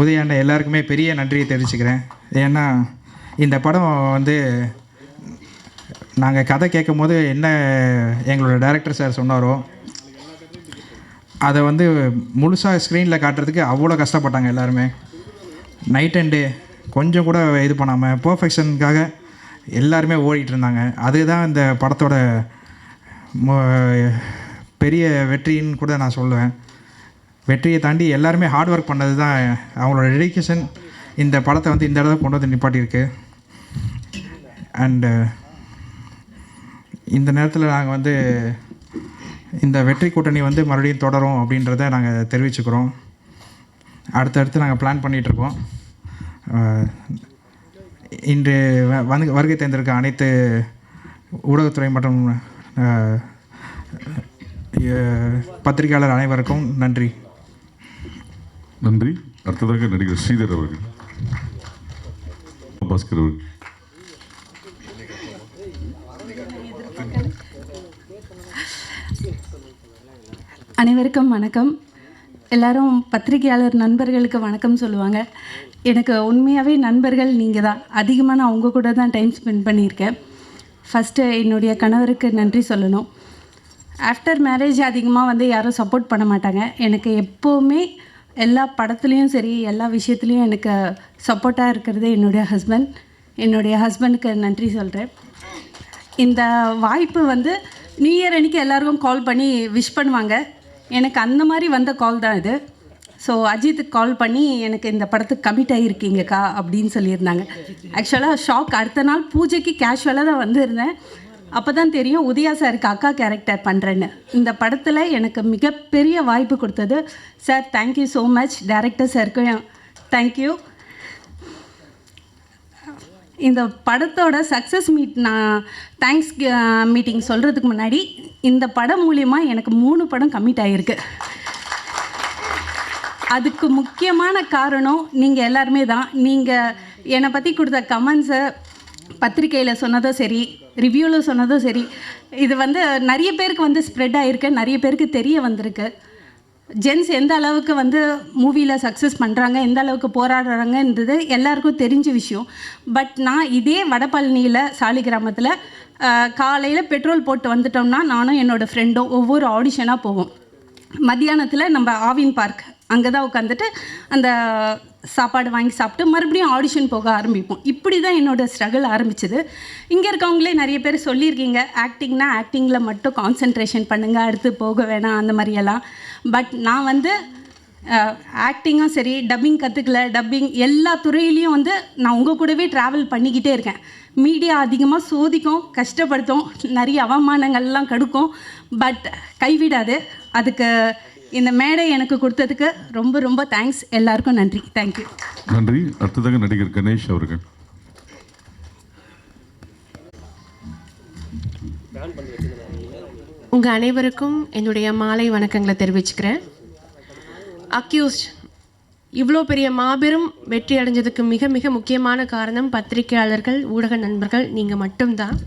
உதயாண்ட எல்லாருக்குமே பெரிய நன்றியை தெரிவிச்சுக்கிறேன். ஏன்னா இந்த படம் வந்து நாங்கள் கதை கேட்கும் போது என்ன எங்களோட டைரக்டர் சார் சொன்னாரோ அதை வந்து முழுசாக ஸ்க்ரீனில் காட்டுறதுக்கு அவ்வளோ கஷ்டப்பட்டாங்க எல்லாருமே. நைட் அண்ட் டே கொஞ்சம் கூட இது பண்ணாமல் பர்ஃபெக்ஷனுக்காக எல்லாருமே ஓடிட்டு இருந்தாங்க. அதுதான் இந்த படத்தோட பெரிய வெற்றின்னு கூட நான் சொல்லுவேன். வெற்றியை தாண்டி எல்லாருமே ஹார்ட் ஒர்க் பண்ணது தான் அவங்களோட டெடிகேஷன் இந்த படத்தை வந்து இந்த இடத்துல கொண்டு வந்து நிப்பாட்டியிருக்கு. அண்டு இந்த நேரத்தில் நாங்கள் வந்து இந்த வெற்றி கூட்டணி வந்து மறுபடியும் தொடரும் அப்படின்றத நாங்கள் தெரிவிச்சுக்கிறோம். அடுத்தடுத்து நாங்கள் பிளான் பண்ணிகிட்ருக்கோம். இன்று வருகை தேர்ந்திருக்க அனைத்து ஊடகத்துறை மற்றும் பத்திரிகையாளர் அனைவருக்கும் நன்றி. நன்றி. அடுத்ததாக நடிகர் ஸ்ரீதர் அவர்கள், பாஸ்கர் அவர்கள். அனைவருக்கும் வணக்கம். எல்லாரும் பத்திரிகையாளர் நண்பர்களுக்கு வணக்கம் சொல்லுவாங்க. எனக்கு உண்மையாகவே நண்பர்கள் நீங்கள் தான். அதிகமாக நான் உங்கள் கூட தான் டைம் ஸ்பெண்ட் பண்ணியிருக்கேன். ஃபஸ்ட்டு என்னுடைய கணவருக்கு நன்றி சொல்லணும். ஆஃப்டர் மேரேஜ் அதிகமாக வந்து யாரும் சப்போர்ட் பண்ண மாட்டாங்க. எனக்கு எப்போவுமே எல்லா படத்துலேயும் சரி, எல்லா விஷயத்துலேயும் எனக்கு சப்போர்ட்டாக இருக்கிறது என்னுடைய ஹஸ்பண்ட். என்னுடைய ஹஸ்பண்டுக்கு நன்றி சொல்கிறேன். இந்த வாய்ப்பு வந்து நியூ இயர் அன்றைக்கி எல்லாருக்கும் கால் பண்ணி விஷ் பண்ணுவாங்க. எனக்கு அந்த மாதிரி வந்த கால் தான் இது. ஸோ அஜித்துக்கு கால் பண்ணி எனக்கு இந்த படத்துக்கு கமிட் ஆகியிருக்கீங்கக்கா அப்படின்னு சொல்லியிருந்தாங்க. ஆக்சுவலாக ஷாக். அடுத்த நாள் பூஜைக்கு கேஷுவலாக தான் வந்திருந்தேன். அப்போ தான் தெரியும் உதயா சாருக்கு அக்கா கேரக்டர் பண்ணுறேன்னு. இந்த படத்தில் எனக்கு மிகப்பெரிய வாய்ப்பு கொடுத்தது sir. Thank you so much. Director சாருக்கும் தேங்க்யூ. இந்த படத்தோட சக்ஸஸ் மீட் நான் தேங்க்ஸ் மீட்டிங் சொல்கிறதுக்கு முன்னாடி இந்த படம் மூலிமா எனக்கு 3 படம் கமிட் ஆகிருக்கு. அதுக்கு முக்கியமான காரணம் நீங்கள் எல்லாருமே தான். நீங்கள் என்னை பற்றி கொடுத்த கமெண்ட்ஸை பத்திரிக்கையில் சொன்னதும் சரி, ரிவ்யூவில் சொன்னதும் சரி, இது வந்து நிறைய பேருக்கு வந்து ஸ்ப்ரெட் ஆகிருக்கு, நிறைய பேருக்கு தெரிய வந்திருக்கு. ஜென்ஸ் எந்த அளவுக்கு வந்து மூவியில் சக்ஸஸ் பண்ணுறாங்க, எந்த அளவுக்கு போராடுறாங்கன்றது எல்லாருக்கும் தெரிஞ்ச விஷயம். பட் நான் இதே வடபழனியில் சாலி கிராமத்தில் காலையில் பெட்ரோல் போட்டு வந்துட்டோம்னா நானும் என்னோடய ஃப்ரெண்டும் ஒவ்வொரு ஆடிஷனாக போவோம். மத்தியானத்தில் நம்ம ஆவின் பார்க் அங்கே தான் உட்காந்துட்டு அந்த சாப்பாடு வாங்கி சாப்பிட்டு மறுபடியும் ஆடிஷன் போக ஆரம்பிப்போம். இப்படி தான் என்னோடய ஸ்ட்ரகிள் ஆரம்பிச்சது. இங்கே இருக்கவங்களே நிறைய பேர் சொல்லியிருக்கீங்க, ஆக்டிங்னா ஆக்டிங்கில் மட்டும் கான்சன்ட்ரேஷன் பண்ணுங்கள், அடுத்து போக வேணாம் அந்த மாதிரியெல்லாம். பட் நான் வந்து ஆக்டிங்கும் சரி, டப்பிங் கற்றுக்கல, டப்பிங் எல்லா துறையிலையும் வந்து நான் உங்கள் கூடவே ட்ராவல் பண்ணிக்கிட்டே இருக்கேன். மீடியா அதிகமாக சோதிக்கும், கஷ்டப்படுத்தும், நிறைய அவமானங்கள்லாம் கடுக்கும். பட் கைவிடாது. அதுக்கு இந்த மேடை எனக்கு கொடுத்ததுக்கு ரொம்ப ரொம்ப தேங்க்ஸ். எல்லாருக்கும் நன்றி. தேங்க்யூ. நன்றி. அடுத்ததாக நடிகர் கணேஷ் அவர்கள். உங்கள் அனைவருக்கும் என்னுடைய மாலை வணக்கங்களை தெரிவிச்சுக்கிறேன். அக்யூஸ்ட் இவ்வளோ பெரிய மாபெரும் வெற்றி அடைஞ்சதுக்கு மிக மிக முக்கியமான காரணம் பத்திரிகையாளர்கள், ஊடக நண்பர்கள், நீங்கள் மட்டும்தான்.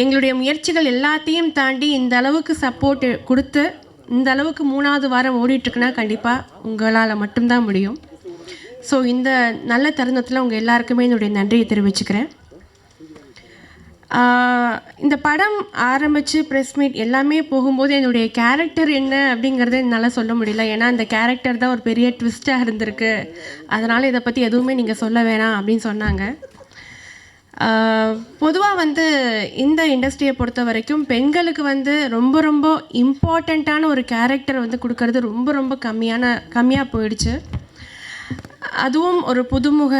எங்களுடைய முயற்சிகள் எல்லாத்தையும் தாண்டி இந்த அளவுக்கு சப்போர்ட் கொடுத்து இந்த அளவுக்கு 3வது வாரம் ஓடிட்டுருக்குன்னா கண்டிப்பாக உங்களால் மட்டும்தான் முடியும். ஸோ இந்த நல்ல தருணத்தில் உங்கள் எல்லாருக்குமே என்னுடைய நன்றியை தெரிவிச்சுக்கிறேன். இந்த படம் ஆரம்பித்து ப்ரெஸ் மீட் எல்லாமே போகும்போது என்னுடைய கேரக்டர் என்ன அப்படிங்கிறத என்னால் சொல்ல முடியல. ஏன்னா அந்த கேரக்டர் தான் ஒரு பெரிய ட்விஸ்ட்டாக இருந்திருக்கு. அதனால் இதை பற்றி எதுவுமே நீங்கள் சொல்ல வேணாம் அப்படின்னு சொன்னாங்க. பொதுவாக வந்து இந்த இண்டஸ்ட்ரியை பொறுத்த வரைக்கும் பெண்களுக்கு வந்து ரொம்ப ரொம்ப இம்பார்ட்டண்ட்டான ஒரு கேரக்டர் வந்து கொடுக்கறது ரொம்ப ரொம்ப கம்மியாக போயிடுச்சு. அதுவும் ஒரு புதுமுக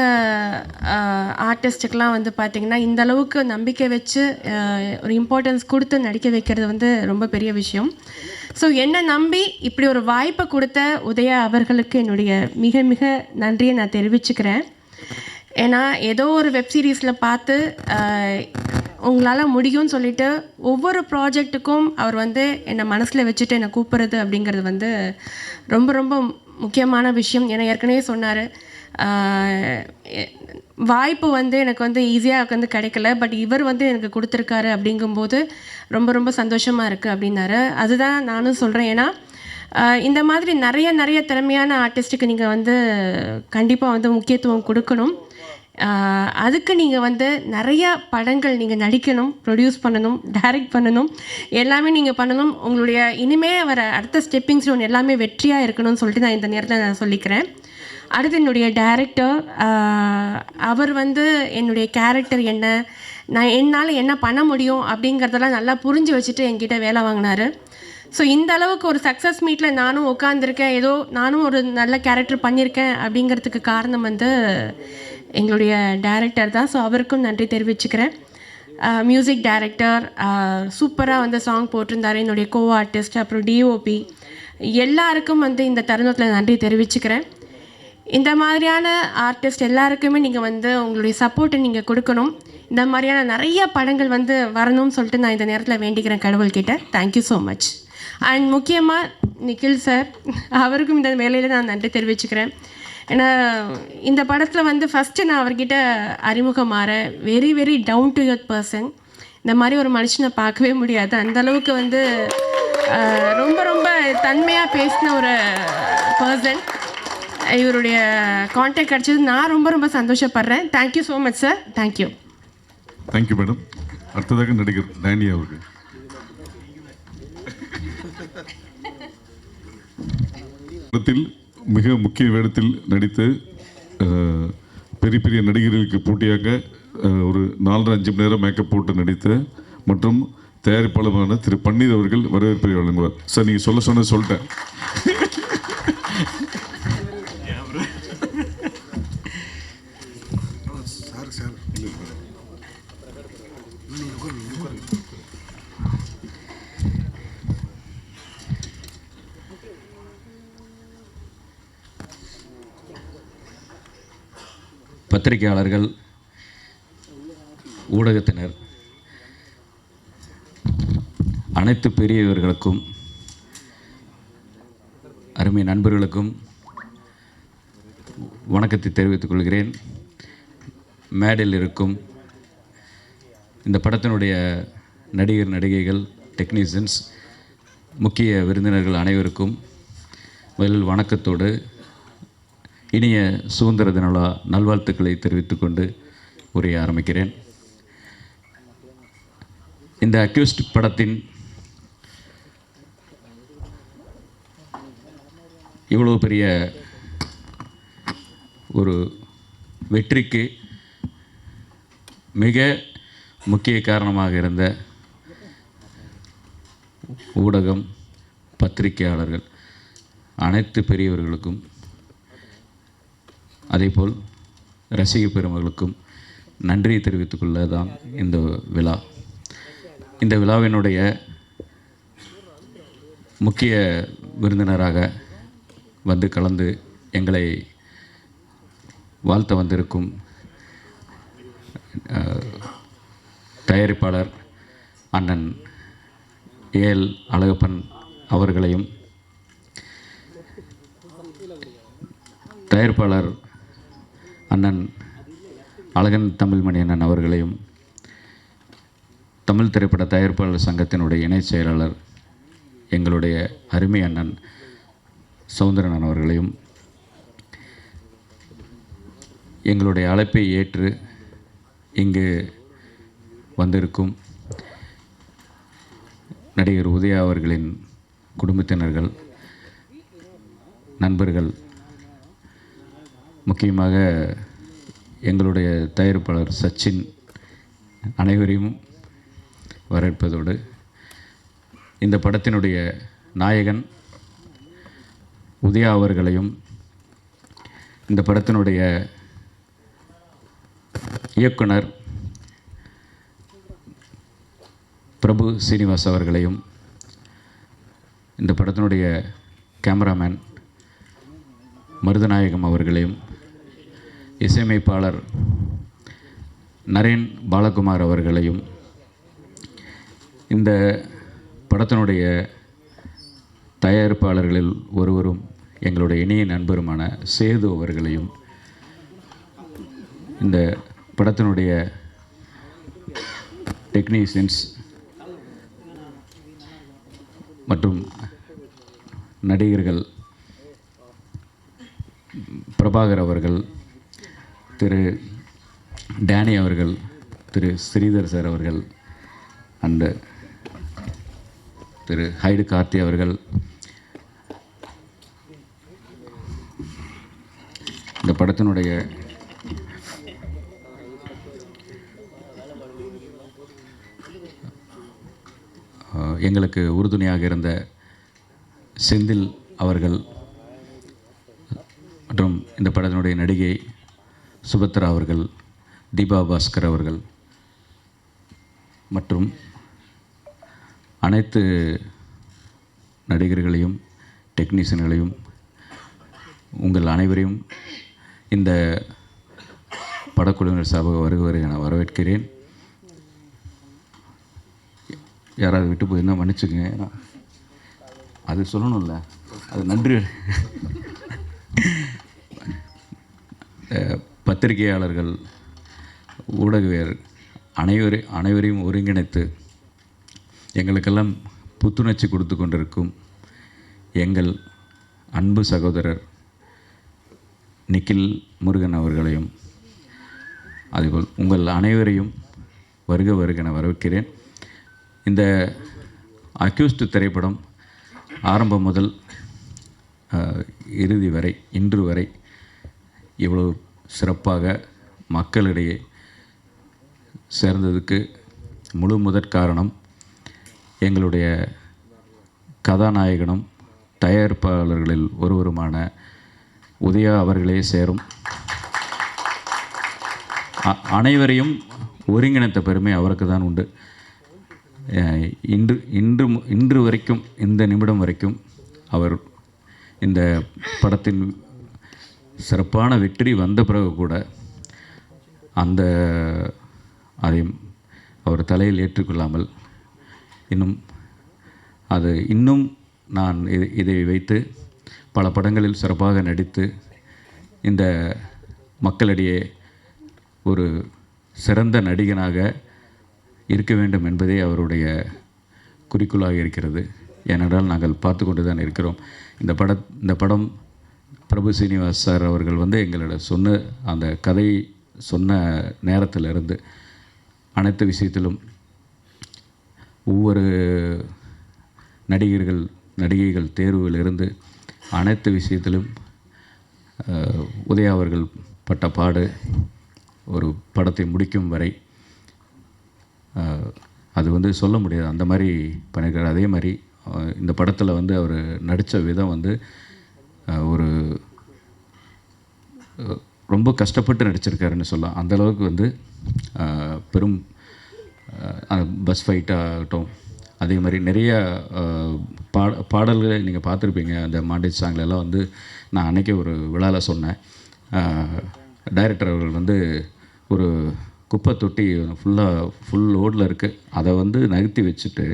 ஆர்டிஸ்ட்டுக்கெலாம் வந்து பார்த்திங்கன்னா இந்த அளவுக்கு நம்பிக்கை வச்சு ஒரு இம்பார்ட்டன்ஸ் கொடுத்து நடிக்க வைக்கிறது வந்து ரொம்ப பெரிய விஷயம். ஸோ என்னை நம்பி இப்படி ஒரு வாய்ப்பை கொடுத்த உதயா அவர்களுக்கு என்னுடைய மிக மிக நன்றியை நான் தெரிவிச்சுக்கிறேன். ஏன்னா ஏதோ ஒரு வெப் சீரிஸில் பார்த்து உங்களால் முடியும்னு சொல்லிட்டு ஒவ்வொரு ப்ராஜெக்ட்டுக்கும் அவர் வந்து என்னை மனசில் வச்சுட்டு என்னை கூப்பிட்றது அப்படிங்கிறது வந்து ரொம்ப ரொம்ப முக்கியமான விஷயம். ஏன்னா ஏற்கனவே சொன்னார், வாய்ப்பு வந்து எனக்கு வந்து ஈஸியாக வந்து கிடைக்கல, பட் இவர் வந்து எனக்கு கொடுத்துருக்காரு அப்படிங்கும்போது ரொம்ப ரொம்ப சந்தோஷமாக இருக்குது அப்படின்னாரு. அதுதான் நானும் சொல்கிறேன். ஏன்னா இந்த மாதிரி நிறைய திறமையான ஆர்டிஸ்ட்டுக்கு நீங்கள் வந்து கண்டிப்பாக வந்து முக்கியத்துவம் கொடுக்கணும். அதுக்கு நீங்கள் வந்து நிறையா படங்கள் நீங்கள் நடிக்கணும், ப்ரொடியூஸ் பண்ணணும், டைரக்ட் பண்ணணும், எல்லாமே நீங்கள் பண்ணணும். உங்களுடைய இனிமே வர அடுத்த ஸ்டெப்பிங் ஸ்டோன் எல்லாமே வெற்றியாக இருக்கணும்னு சொல்லிட்டு நான் இந்த நேரத்தில் நான் சொல்லிக்கிறேன். அடுத்து என்னுடைய டைரக்டர், அவர் வந்து என்னுடைய கேரக்டர் என்ன, நான் என்னால் என்ன பண்ண முடியும் அப்படிங்கிறதெல்லாம் நல்லா புரிஞ்சு வச்சுட்டு என்கிட்ட வேலை வாங்கினார். ஸோ இந்த அளவுக்கு ஒரு சக்ஸஸ் மீட்டில் நானும் உட்காந்துருக்கேன், ஏதோ நானும் ஒரு நல்ல கேரக்டர் பண்ணியிருக்கேன் அப்படிங்கிறதுக்கு காரணம் வந்து எங்களுடைய டைரக்டர் தான். ஸோ அவருக்கும் நன்றி தெரிவிச்சுக்கிறேன். மியூசிக் டைரக்டர் சூப்பராக வந்து சாங் போட்டிருந்தார். என்னுடைய கோ ஆர்டிஸ்ட், அப்புறம் டிஓபி, எல்லாருக்கும் வந்து இந்த தருணத்தில் நன்றி தெரிவிச்சுக்கிறேன். இந்த மாதிரியான ஆர்டிஸ்ட் எல்லாருக்குமே நீங்கள் வந்து உங்களுடைய சப்போர்ட்டை நீங்கள் கொடுக்கணும். இந்த மாதிரியான நிறைய படங்கள் வந்து வரணும்னு சொல்லிட்டு நான் இந்த நேரத்தில் வேண்டிக்கிறேன் கடவுள்கிட்ட. Thank you so much. அண்ட் முக்கியமாக நிக்கில் சார், அவருக்கும் இந்த வேலையில் நான் நன்றி தெரிவிச்சுக்கிறேன். ஏன்னா இந்த படத்தில் வந்து ஃபஸ்ட்டு நான் அவர்கிட்ட அறிமுகமாற very very down to earth person. இந்த மாதிரி ஒரு மனுஷனை பார்க்கவே முடியாது. அந்தளவுக்கு வந்து ரொம்ப ரொம்ப தன்மையாக பேசின ஒரு பர்சன். இவருடைய கான்டாக்ட் கிடச்சது நான் ரொம்ப ரொம்ப சந்தோஷப்படுறேன். Thank you so much sir. Thank you. Thank you madam. அடுத்ததாக நடிகர் டேனி அவர்கள். படத்தில் மிக முக்கிய வேடத்தில் நடித்து பெரிய பெரிய நடிகர்களுக்கு போட்டியாக ஒரு 4-5 மணி நேரம் மேக்கப் போட்டு நடித்த மற்றும் தயாரிப்பாளரான திரு பன்னீர் அவர்கள் வரவேற்பை வழங்குவார். சார், நீங்கள் சொன்னது சொல்லிட்டேன். பத்திரிகையாளர்கள், ஊடகத்தினர், அனைத்து பெரியவர்களுக்கும், அருமை நண்பர்களுக்கும் வணக்கத்தை தெரிவித்துக் கொள்கிறேன். மேடையில் இருக்கும் இந்த படத்தினுடைய நடிகர், நடிகைகள், டெக்னீஷியன்ஸ், முக்கிய விருந்தினர்கள் அனைவருக்கும் முதலில் வணக்கத்தோடு இனிய சுதந்திர தின நல்வாழ்த்துக்களை தெரிவித்துக்கொண்டு உரைய ஆரம்பிக்கிறேன். இந்த அக்யூஸ்ட் படத்தின் இவ்வளோ பெரிய ஒரு வெற்றிக்கு மிக முக்கிய காரணமாக இருந்த ஊடகம், பத்திரிகையாளர்கள், அனைத்து பெரியவர்களுக்கும், அதேபோல் ரசிக பெருமகளுக்கும் நன்றி தெரிவித்துக்கொள்ள தான் இந்த விழா. இந்த விழாவினுடைய முக்கிய விருந்தினராக வந்து கலந்து எங்களை வாழ்த்த வந்திருக்கும் தயாரிப்பாளர் அண்ணன் ஏஎல் அழகப்பன் அவர்களையும், தயாரிப்பாளர் அண்ணன் அழகன் தமிழ்மணி அண்ணன் அவர்களையும், தமிழ் திரைப்பட தயாரிப்பாளர் சங்கத்தினுடைய இணைச் செயலாளர் எங்களுடைய அருமை அண்ணன் சௌந்தரன் அவர்களையும், எங்களுடைய அழைப்பை ஏற்று இங்கு வந்திருக்கும் நடிகர் உதயா அவர்களின் குடும்பத்தினர்கள், நண்பர்கள், முக்கியமாக எங்களுடைய தயாரிப்பாளர் சச்சின் அனைவரையும் வரவேற்பதோடு, இந்த படத்தினுடைய நாயகன் உதயா அவர்களையும் இந்த படத்தினுடைய இயக்குனர் பிரபு சீனிவாஸ் அவர்களையும், இந்த படத்தினுடைய கேமராமேன் மருதநாயகம் அவர்களையும், இசையமைப்பாளர் நரேன் பாலகுமார் அவர்களையும், இந்த படத்தினுடைய தயாரிப்பாளர்களில் ஒருவரும் எங்களுடைய இணைய நண்பருமான சேது அவர்களையும், இந்த படத்தினுடைய டெக்னீஷியன்ஸ் மற்றும் நடிகர்கள் பிரபாகர் அவர்கள், திரு டேனி அவர்கள், திரு ஸ்ரீதர் சார் அவர்கள் அண்டு திரு ஹைடு கார்த்தி அவர்கள், இந்த படத்தினுடைய எங்களுக்கு உறுதுணையாக இருந்த செந்தில் அவர்கள் மற்றும் இந்த படத்தினுடைய நடிகை சுபத்ரா அவர்கள், தீபா பாஸ்கர் அவர்கள் மற்றும் அனைத்து நடிகர்களையும் டெக்னீஷியன்களையும் உங்கள் அனைவரையும் இந்த படக்குழுவினர் சார்பாக வருவதை நான் வரவேற்கிறேன். யாராவது விட்டு போயிருந்தால் மன்னிச்சுக்கங்க, அது சொல்லணும்ல, அது நன்றி. பத்திரிகையாளர்கள், ஊடகவியர் அனைவரையும் ஒருங்கிணைத்து எங்களுக்கெல்லாம் புத்துணர்ச்சி கொடுத்து கொண்டிருக்கும் எங்கள் அன்பு சகோதரர் நிக்கில் முருகன் அவர்களையும், அதுபோல் உங்கள் அனைவரையும் வருக வருகென வரவேற்கிறேன். இந்த அக்யூஸ்ட் திரைப்படம் ஆரம்பம் முதல் இறுதி வரை, இன்று வரை இவ்வளோ சிறப்பாக மக்களிடையே சேர்ந்ததுக்கு முழு முதற் காரணம் எங்களுடைய கதாநாயகனும் தயாரிப்பாளர்களில் ஒருவருமான உதயா அவர்களே சேரும். அனைவரையும் ஒருங்கிணைத்த பெருமை அவருக்கு தான் உண்டு. இன்று வரைக்கும், இந்த நிமிடம் வரைக்கும் அவர் இந்த படத்தின் சிறப்பான வெற்றி வந்த பிறகு கூட அதை அவர் தலையில் ஏற்றுக்கொள்ளாமல் இன்னும் நான் இதை வைத்து பல படங்களில் சிறப்பாக நடித்து இந்த மக்களிடையே ஒரு சிறந்த நடிகனாக இருக்க வேண்டும் என்பதே அவருடைய குறிக்கோளாக இருக்கிறது. ஏனென்றால் நாங்கள் பார்த்து கொண்டு தான் இருக்கிறோம். இந்த படம் பிரபு சீனிவாஸ் சார் அவர்கள் எங்களோட சொன்ன அந்த கதை சொன்ன நேரத்திலிருந்து அனைத்து விஷயத்திலும் ஒவ்வொரு நடிகைகள் தேர்விலிருந்து அனைத்து விஷயத்திலும் உதயா அவர்கள் பட்ட பாடு ஒரு படத்தை முடிக்கும் வரை அது சொல்ல முடியாது, அந்த மாதிரி பண்ணியிருக்காரு. அதே மாதிரி இந்த படத்தில் அவர் நடித்த விதம் ஒரு ரொம்ப கஷ்டப்பட்டு நடிச்சிருக்காருன்னு சொல்லலாம். அந்தளவுக்கு பெரும் பஸ் ஃபைட்டாகட்டும், அதே மாதிரி நிறைய பாடல்களை நீங்கள் பார்த்துருப்பீங்க. அந்த மாண்டேஜ் சாங்லெல்லாம் நான் அன்றைக்கே ஒரு விழாவில் சொன்னேன். டைரக்டர் அவர்கள் ஒரு குப்பை தொட்டி ஃபுல் லோடில் இருக்குது, அதை நகர்த்தி வச்சுட்டு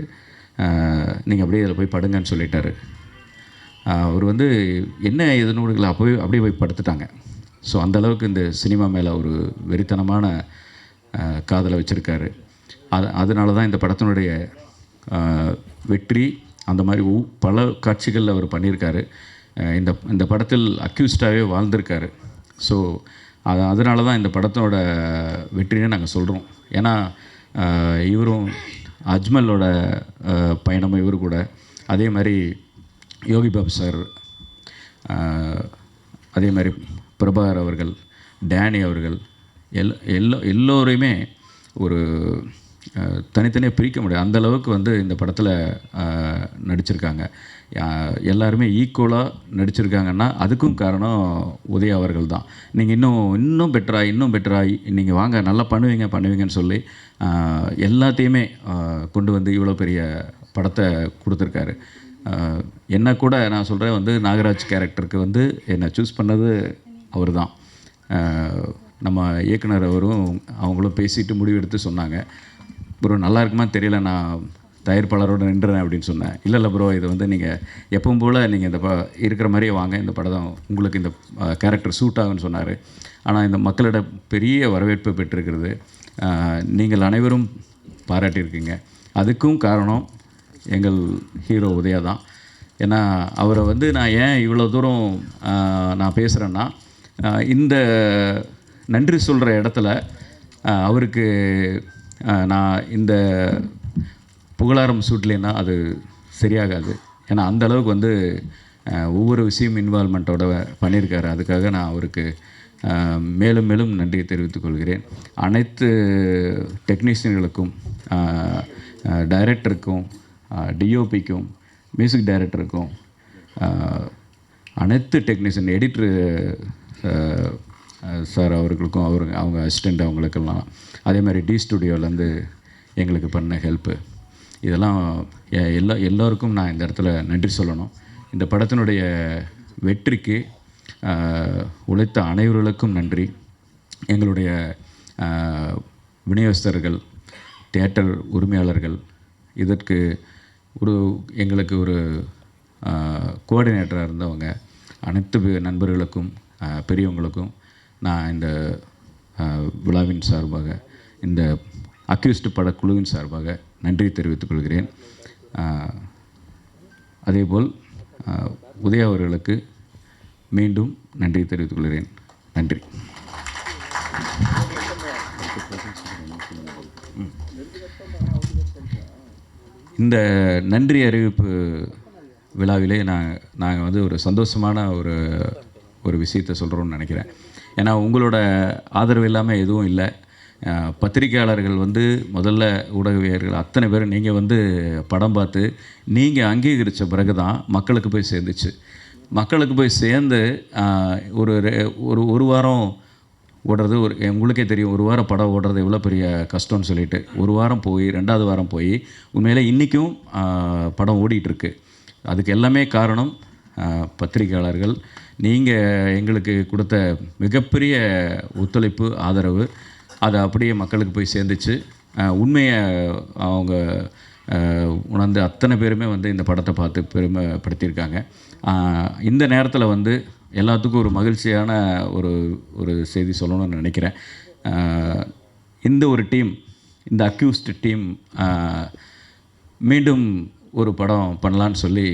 நீங்கள் அப்படியே அதில் போய் படுங்கன்னு சொல்லிட்டாரு. அவர் என்ன எதுனோடுகளை அப்படியே போய் படுத்துட்டாங்க. ஸோ அந்தளவுக்கு இந்த சினிமா மேலே ஒரு வெறித்தனமான காதலை வச்சுருக்காரு. அதனால தான் இந்த படத்தினுடைய வெற்றி. அந்த மாதிரி பல காட்சிகள் அவர் பண்ணியிருக்காரு. இந்த படத்தில் அக்யூஸ்டாகவே வாழ்ந்திருக்காரு. ஸோ அதனால தான் இந்த படத்தோட வெற்றின்னு நாங்கள் சொல்கிறோம். ஏன்னா இவரும் அஜ்மலோட பயணமும் இவர் கூட, அதே மாதிரி யோகி பாபு சார், அதே மாதிரி பிரபாகர் அவர்கள், டேனி அவர்கள், எல்லோரையுமே ஒரு தனித்தனியாக பிரிக்க முடியாது. அந்த அளவுக்கு வந்து இந்த படத்தில் நடிச்சிருக்காங்க. எல்லாருமே ஈக்குவலாக நடிச்சிருக்காங்கன்னா அதுக்கும் காரணம் உதயா அவர்கள் தான். நீங்கள் இன்னும் பெட்டராக நீங்கள் வாங்க, நல்லா பண்ணுவீங்கன்னு சொல்லி எல்லாத்தையுமே கொண்டு வந்து இவ்வளோ பெரிய படத்தை கொடுத்துருக்காரு. என்ன கூட நான் சொல்கிறேன் வந்து நாகராஜ் கேரக்டருக்கு வந்து என்னை சூஸ் பண்ணது அவர் தான். நம்ம இயக்குனர் அவங்களும் பேசிட்டு முடிவெடுத்து சொன்னாங்க, ப்ரோ நல்லா இருக்குமா தெரியல, நான் தயாரிப்பாளரோடு நின்றுறேன் அப்படின்னு சொன்னேன். இல்லை ப்ரோ, இது வந்து நீங்கள் எப்பவும் போல் நீங்கள் இந்த இருக்கிற மாதிரியே வாங்க, இந்த படம் உங்களுக்கு இந்த கேரக்டர் சூட் ஆகுன்னு சொன்னார். ஆனால் இந்த மக்களிட பெரிய வரவேற்பு பெற்றிருக்கிறது. நீங்கள் அனைவரும் பாராட்டியிருக்கீங்க. அதுக்கும் காரணம் எங்கள் ஹீரோ உதயா தான். ஏன்னா அவரை வந்து நான் ஏன் இவ்வளோ தூரம் நான் பேசுகிறேன்னா, இந்த நன்றி சொல்கிற இடத்துல அவருக்கு நான் இந்த புகழாரம் சூட்லேன்னா அது சரியாகாது. ஏன்னா அந்த அளவுக்கு வந்து ஒவ்வொரு விஷயம் இன்வால்மெண்ட்டோட பண்ணியிருக்காரு. அதுக்காக நான் அவருக்கு மேலும் மேலும் நன்றியை தெரிவித்துக் கொள்கிறேன். அனைத்து டெக்னீஷியன்களுக்கும், டைரக்டருக்கும், டிஓபிக்கும், மியூசிக் டைரக்டருக்கும், அனைத்து டெக்னீஷியன், எடிட்ரு சார் அவர்களுக்கும், அவங்க அசிஸ்டண்ட் அவங்களுக்கெல்லாம், அதே மாதிரி டி ஸ்டுடியோலேருந்து எங்களுக்கு பண்ண ஹெல்ப்பு, இதெல்லாம் எல்லோருக்கும் நான் இந்த இடத்துல நன்றி சொல்லணும். இந்த படத்தினுடைய வெற்றிக்கு உழைத்த அனைவர்களுக்கும் நன்றி. எங்களுடைய விநியோகஸ்தர்கள், தியேட்டர் உரிமையாளர்கள், இதற்கு எங்களுக்கு ஒரு கோஆர்டினேட்டராக இருந்தவங்க அனைத்து நண்பர்களுக்கும், பெரியவங்களுக்கும் நான் இந்த விழாவின் சார்பாக, இந்த அக்யூஸ்டு படக்குழுவின் சார்பாக நன்றி தெரிவித்துக் கொள்கிறேன். அதேபோல் உதயா அவர்களுக்கு மீண்டும் நன்றி தெரிவித்துக் கொள்கிறேன். நன்றி. இந்த நன்றி அறிவிப்பு விழாவிலே நாங்கள் வந்து ஒரு சந்தோஷமான ஒரு விஷயத்தை சொல்கிறோன்னு நினைக்கிறேன். ஏன்னா உங்களோட ஆதரவு இல்லாமல் எதுவும் இல்லை. பத்திரிகையாளர்கள் வந்து முதல்ல ஊடகவியர்கள் அத்தனை பேர் நீங்கள் வந்து படம் பார்த்து நீங்கள் அங்கீகரித்த பிறகு தான் மக்களுக்கு போய் சேர்ந்துச்சு. மக்களுக்கு போய் சேர்ந்து ஒரு வாரம் ஓடுறது, உங்களுக்கே தெரியும், ஒரு வாரம் படம் ஓடுறது எவ்வளோ பெரிய கஷ்டம்னு சொல்லிட்டு, ஒரு வாரம் போய் 2வது வாரம் போய் உண்மையிலே இன்றைக்கும் படம் ஓடிட்டுருக்கு. அதுக்கு எல்லாமே காரணம் பத்திரிகையாளர்கள். நீங்கள் எங்களுக்கு கொடுத்த மிகப்பெரிய ஒத்துழைப்பு, ஆதரவு, அது அப்படியே மக்களுக்கு போய் சேர்ந்துச்சு. உண்மையை அவங்க உணர்ந்து அத்தனை பேருமே வந்து இந்த படத்தை பார்த்து பெருமைப்படுத்தியிருக்காங்க. இந்த நேரத்தில் வந்து எல்லாத்துக்கும் ஒரு மகிழ்ச்சியான ஒரு செய்தி சொல்லணும்னு நினைக்கிறேன். இந்த ஒரு டீம், இந்த அக்யூஸ்டு டீம் மீண்டும் ஒரு படம் பண்ணலான்னு சொல்லி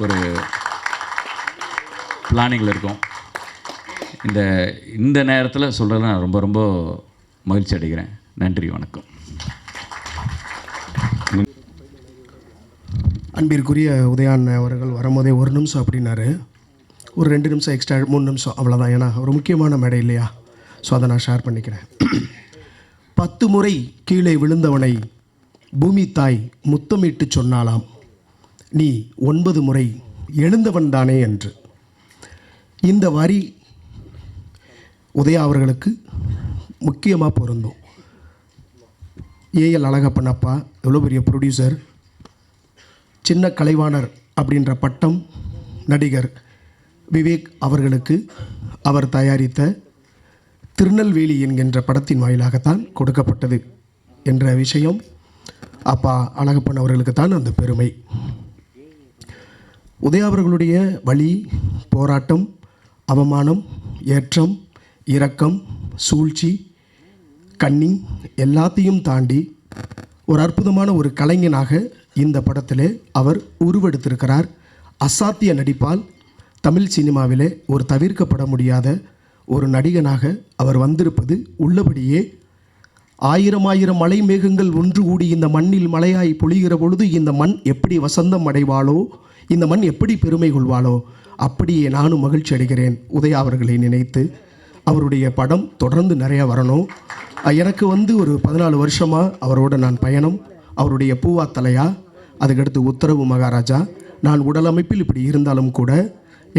ஒரு பிளானிங்கில் இருக்கோம். இந்த நேரத்தில் சொல்கிறத நான் ரொம்ப ரொம்ப மகிழ்ச்சி அடைகிறேன். நன்றி, வணக்கம். அன்பிற்குரிய உதயான் அவர்கள் வரும்போதே 1 நிமிஷம் அப்படின்னாரு. ஒரு 2 நிமிஷம் எக்ஸ்ட்ரா, 3 நிமிஷம் அவ்வளோதான். ஏன்னா ஒரு முக்கியமான மேடை இல்லையா? ஸோ அதை நான் ஷேர் பண்ணிக்கிறேன். 10 முறை கீழே விழுந்தவனை பூமி தாய் முத்தமிட்டு சொன்னாலாம், நீ 9 முறை எழுந்தவன் தானே என்று. இந்த வரி உதயா அவர்களுக்கு முக்கியமாக பொருந்தும். ஏஎல் அழகப்பன் அப்பா எவ்வளோ பெரிய ப்ரொடியூசர், சின்ன கலைவாணர் அப்படின்ற பட்டம் நடிகர் விவேக் அவர்களுக்கு அவர் தயாரித்த திருநெல்வேலி என்கின்ற படத்தின் வாயிலாகத்தான் கொடுக்கப்பட்டது என்ற விஷயம் அப்பா அழகப்பன் அவர்களுக்கு தான் அந்த பெருமை. உதயா அவர்களுடைய வழி, போராட்டம், அவமானம், ஏற்றம், இரக்கம், சூழ்ச்சி, கன்னிங் எல்லாத்தையும் தாண்டி ஒரு அற்புதமான ஒரு கலைஞனாக இந்த படத்திலே அவர் உருவெடுத்திருக்கிறார். அசாத்திய நடிப்பால் தமிழ் சினிமாவிலே ஒரு தவிர்க்கப்பட முடியாத ஒரு நடிகனாக அவர் வந்திருப்பது உள்ளபடியே. 1000 மலை மேகங்கள் ஒன்று கூடி இந்த மண்ணில் மழையாய் பொழிகிற பொழுது இந்த மண் எப்படி வசந்தம் அடைவாளோ, இந்த மண் எப்படி பெருமை கொள்வாளோ, அப்படியே நானும் மகிழ்ச்சி அடைகிறேன் உதயா அவர்களை நினைத்து. அவருடைய படம் தொடர்ந்து நிறையா வரணும். எனக்கு வந்து ஒரு 14 வருஷமாக அவரோட நான் பயணம். அவருடைய பூவா தலையா, அதுக்கடுத்து உத்தரவு மகாராஜா. நான் உடலமைப்பில் இப்படி இருந்தாலும் கூட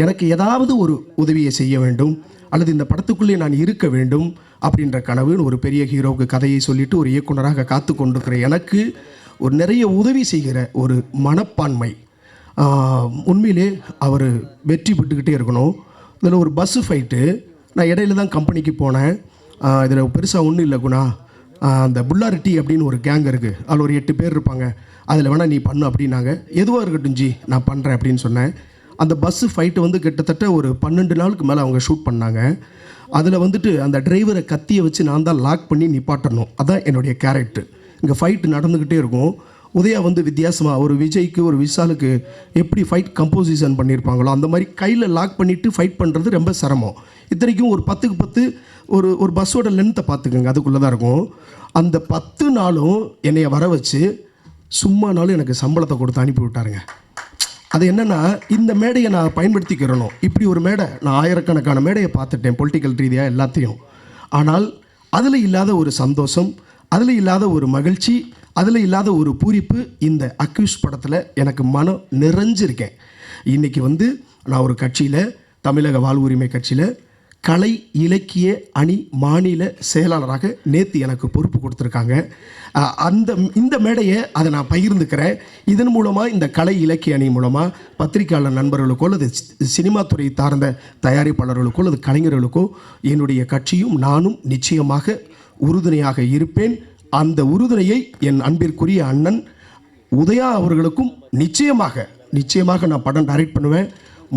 எனக்கு ஏதாவது ஒரு உதவியை செய்ய வேண்டும் அல்லது இந்த படத்துக்குள்ளே நான் இருக்க வேண்டும் அப்படின்ற கனவு. ஒரு பெரிய ஹீரோவுக்கு கதையை சொல்லிவிட்டு ஒரு இயக்குனராக காத்து கொண்டிருக்கிற எனக்கு ஒரு நிறைய உதவி செய்கிற ஒரு மனப்பான்மை. உண்மையிலே அவர் வெற்றி பெற்றுக்கிட்டே இருக்கணும். இதில் ஒரு பஸ்ஸு ஃபைட்டு, நான் இடையில தான் கம்பெனிக்கு போனேன். இதில் பெருசாக ஒன்றும் இல்லை குணா, அந்த புல்லாரிட்டி அப்படின்னு ஒரு கேங் இருக்குது, அதில் ஒரு 8 பேர் இருப்பாங்க, அதில் வேணால் நீ பண்ணு அப்படின்னாங்க. எதுவாக இருக்கட்டும் ஜி, நான் பண்ணுறேன் அப்படின்னு சொன்னேன். அந்த பஸ்ஸு ஃபைட்டு வந்து கிட்டத்தட்ட ஒரு 12 நாளுக்கு மேலே அவங்க ஷூட் பண்ணாங்க. அதில் வந்துட்டு அந்த டிரைவரை கத்தியை வச்சு நான் தான் லாக் பண்ணி நிப்பாட்டணும். அதான் என்னுடைய கேரக்டர். இங்கே ஃபைட்டு நடந்துக்கிட்டே இருக்கும். உதயா வந்து வித்தியாசமாக ஒரு விஜய்க்கு ஒரு விஷாலுக்கு எப்படி ஃபைட் கம்போசிஷன் பண்ணியிருப்பாங்களோ அந்த மாதிரி கையில் லாக் பண்ணிவிட்டு ஃபைட் பண்ணுறது ரொம்ப சிரமம். இத்தனைக்கும் ஒரு 10க்கு 10 ஒரு பஸ்ஸோட லென்த்தை பார்த்துக்கோங்க, அதுக்குள்ளே தான் இருக்கும். அந்த 10 நாளும் என்னைய வர வச்சு சும்மானாலும் எனக்கு சம்பளத்தை கொடுத்து அனுப்பி விட்டாருங்க. அது என்னென்னா, இந்த மேடையை நான் பயன்படுத்திக்கிறணும். இப்படி ஒரு மேடை நான் ஆயிரக்கணக்கான மேடையை பார்த்துட்டேன், பொலிட்டிக்கல் ரீதியாக எல்லாத்தையும். ஆனால் அதில் இல்லாத ஒரு சந்தோஷம், அதில் இல்லாத ஒரு மகிழ்ச்சி, அதில் இல்லாத ஒரு பூரிப்பு இந்த அக்யூஸ் படத்தில் எனக்கு மனம் நிறைஞ்சிருக்கேன். இன்றைக்கி வந்து நான் ஒரு கட்சியில், தமிழக வாழ்வுரிமை கட்சியில் கலை இலக்கிய அணி மாநில செயலாளராக நேற்று எனக்கு பொறுப்பு கொடுத்துருக்காங்க. இந்த மேடையை அதை நான் பகிர்ந்துக்கிறேன். இதன் மூலமாக இந்த கலை இலக்கிய அணி மூலமாக பத்திரிகையாளர் நண்பர்களுக்கோ அல்லது சினிமா துறை சார்ந்த தயாரிப்பாளர்களுக்கோ அல்லது கலைஞர்களுக்கோ என்னுடைய கட்சியும் நானும் நிச்சயமாக உறுதுணையாக இருப்பேன். அந்த உறுதுணையை என் அன்பிற்குரிய அண்ணன் உதயா அவர்களுக்கும் நிச்சயமாக நான் படம் டைரக்ட் பண்ணுவேன்.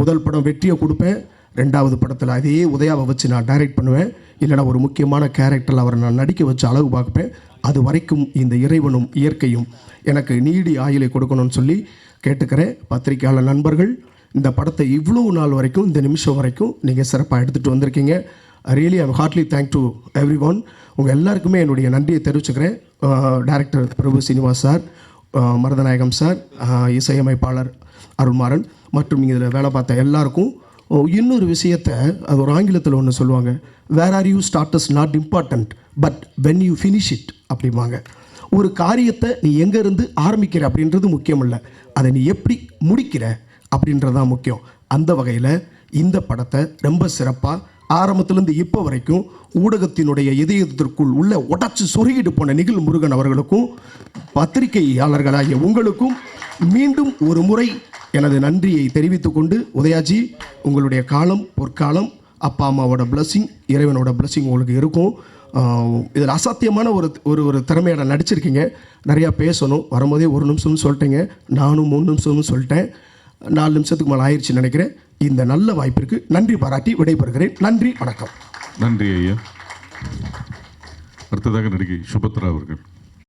முதல் படம் வெற்றியை கொடுப்பேன், 2வது படத்தில் அதே உதயாவை வச்சு நான் டைரக்ட் பண்ணுவேன். இல்லைனா ஒரு முக்கியமான கேரக்டரில் அவரை நான் நடிக்க வச்சு அழகு பார்ப்பேன். அது வரைக்கும் இந்த இறைவனும் இயற்கையும் எனக்கு நீடி ஆயுளை கொடுக்கணும்னு சொல்லி கேட்டுக்கிறேன். பத்திரிகையாளர் நண்பர்கள், இந்த படத்தை இவ்வளோ நாள் வரைக்கும், இந்த நிமிஷம் வரைக்கும் நீங்கள் சிறப்பாக எடுத்துகிட்டு வந்திருக்கீங்க. Really I'm hardly thank to everyone. உங்கள் எல்லாருக்குமே என்னுடைய நன்றியை தெரிவிச்சுக்கிறேன். Director Prabhu Srinivas sir, Marudhanayagam sir, இசையமைப்பாளர் அருள்மாறன் மற்றும் இதில் வேலை பார்த்த எல்லாருக்கும். இன்னொரு விஷயத்தை, அது ஒரு ஆங்கிலத்தில் ஒன்று சொல்லுவாங்க, where are you start is not important but when you finish it அப்படிம்பாங்க. ஒரு காரியத்தை நீ எங்கேருந்து ஆரம்பிக்கிற அப்படின்றது முக்கியம் இல்லை, அதை நீ எப்படி முடிக்கிற அப்படின்றது தான் முக்கியம். அந்த வகையில் இந்த படத்தை ரொம்ப சிறப்பாக ஆரம்பத்திலேருந்து இப்போ வரைக்கும் ஊடகத்தினுடைய இதயத்திற்குள் உள்ள உடச்சி சொருகிட்டு போன நிகில் முருகன் அவர்களுக்கும் பத்திரிகையாளர்களாகிய உங்களுக்கும் மீண்டும் ஒரு முறை எனது நன்றியை தெரிவித்துக் கொண்டு, உதயாஜி உங்களுடைய காலம் பொற்காலம், அப்பா அம்மாவோட பிளஸ்ஸிங், இறைவனோட பிளஸ்ஸிங் உங்களுக்கு இருக்கும். இதில் அசாத்தியமான ஒரு திறமையோட நடிச்சிருக்கீங்க. நிறையா பேசணும், வரும்போதே 1 நிமிஷம்னு சொல்லிட்டீங்க, நானும் 3 நிமிஷம்னு சொல்லிட்டேன். 4 நிமிஷத்துக்கு மேலே ஆயிடுச்சுன்னு நினைக்கிறேன். இந்த நல்ல வாய்ப்பிற்கு நன்றி பாராட்டி விடைபெறுகிறேன். நன்றி, வணக்கம். நன்றி ஐயா. அடுத்ததாக நடிகை சுபத்ரா அவர்கள்.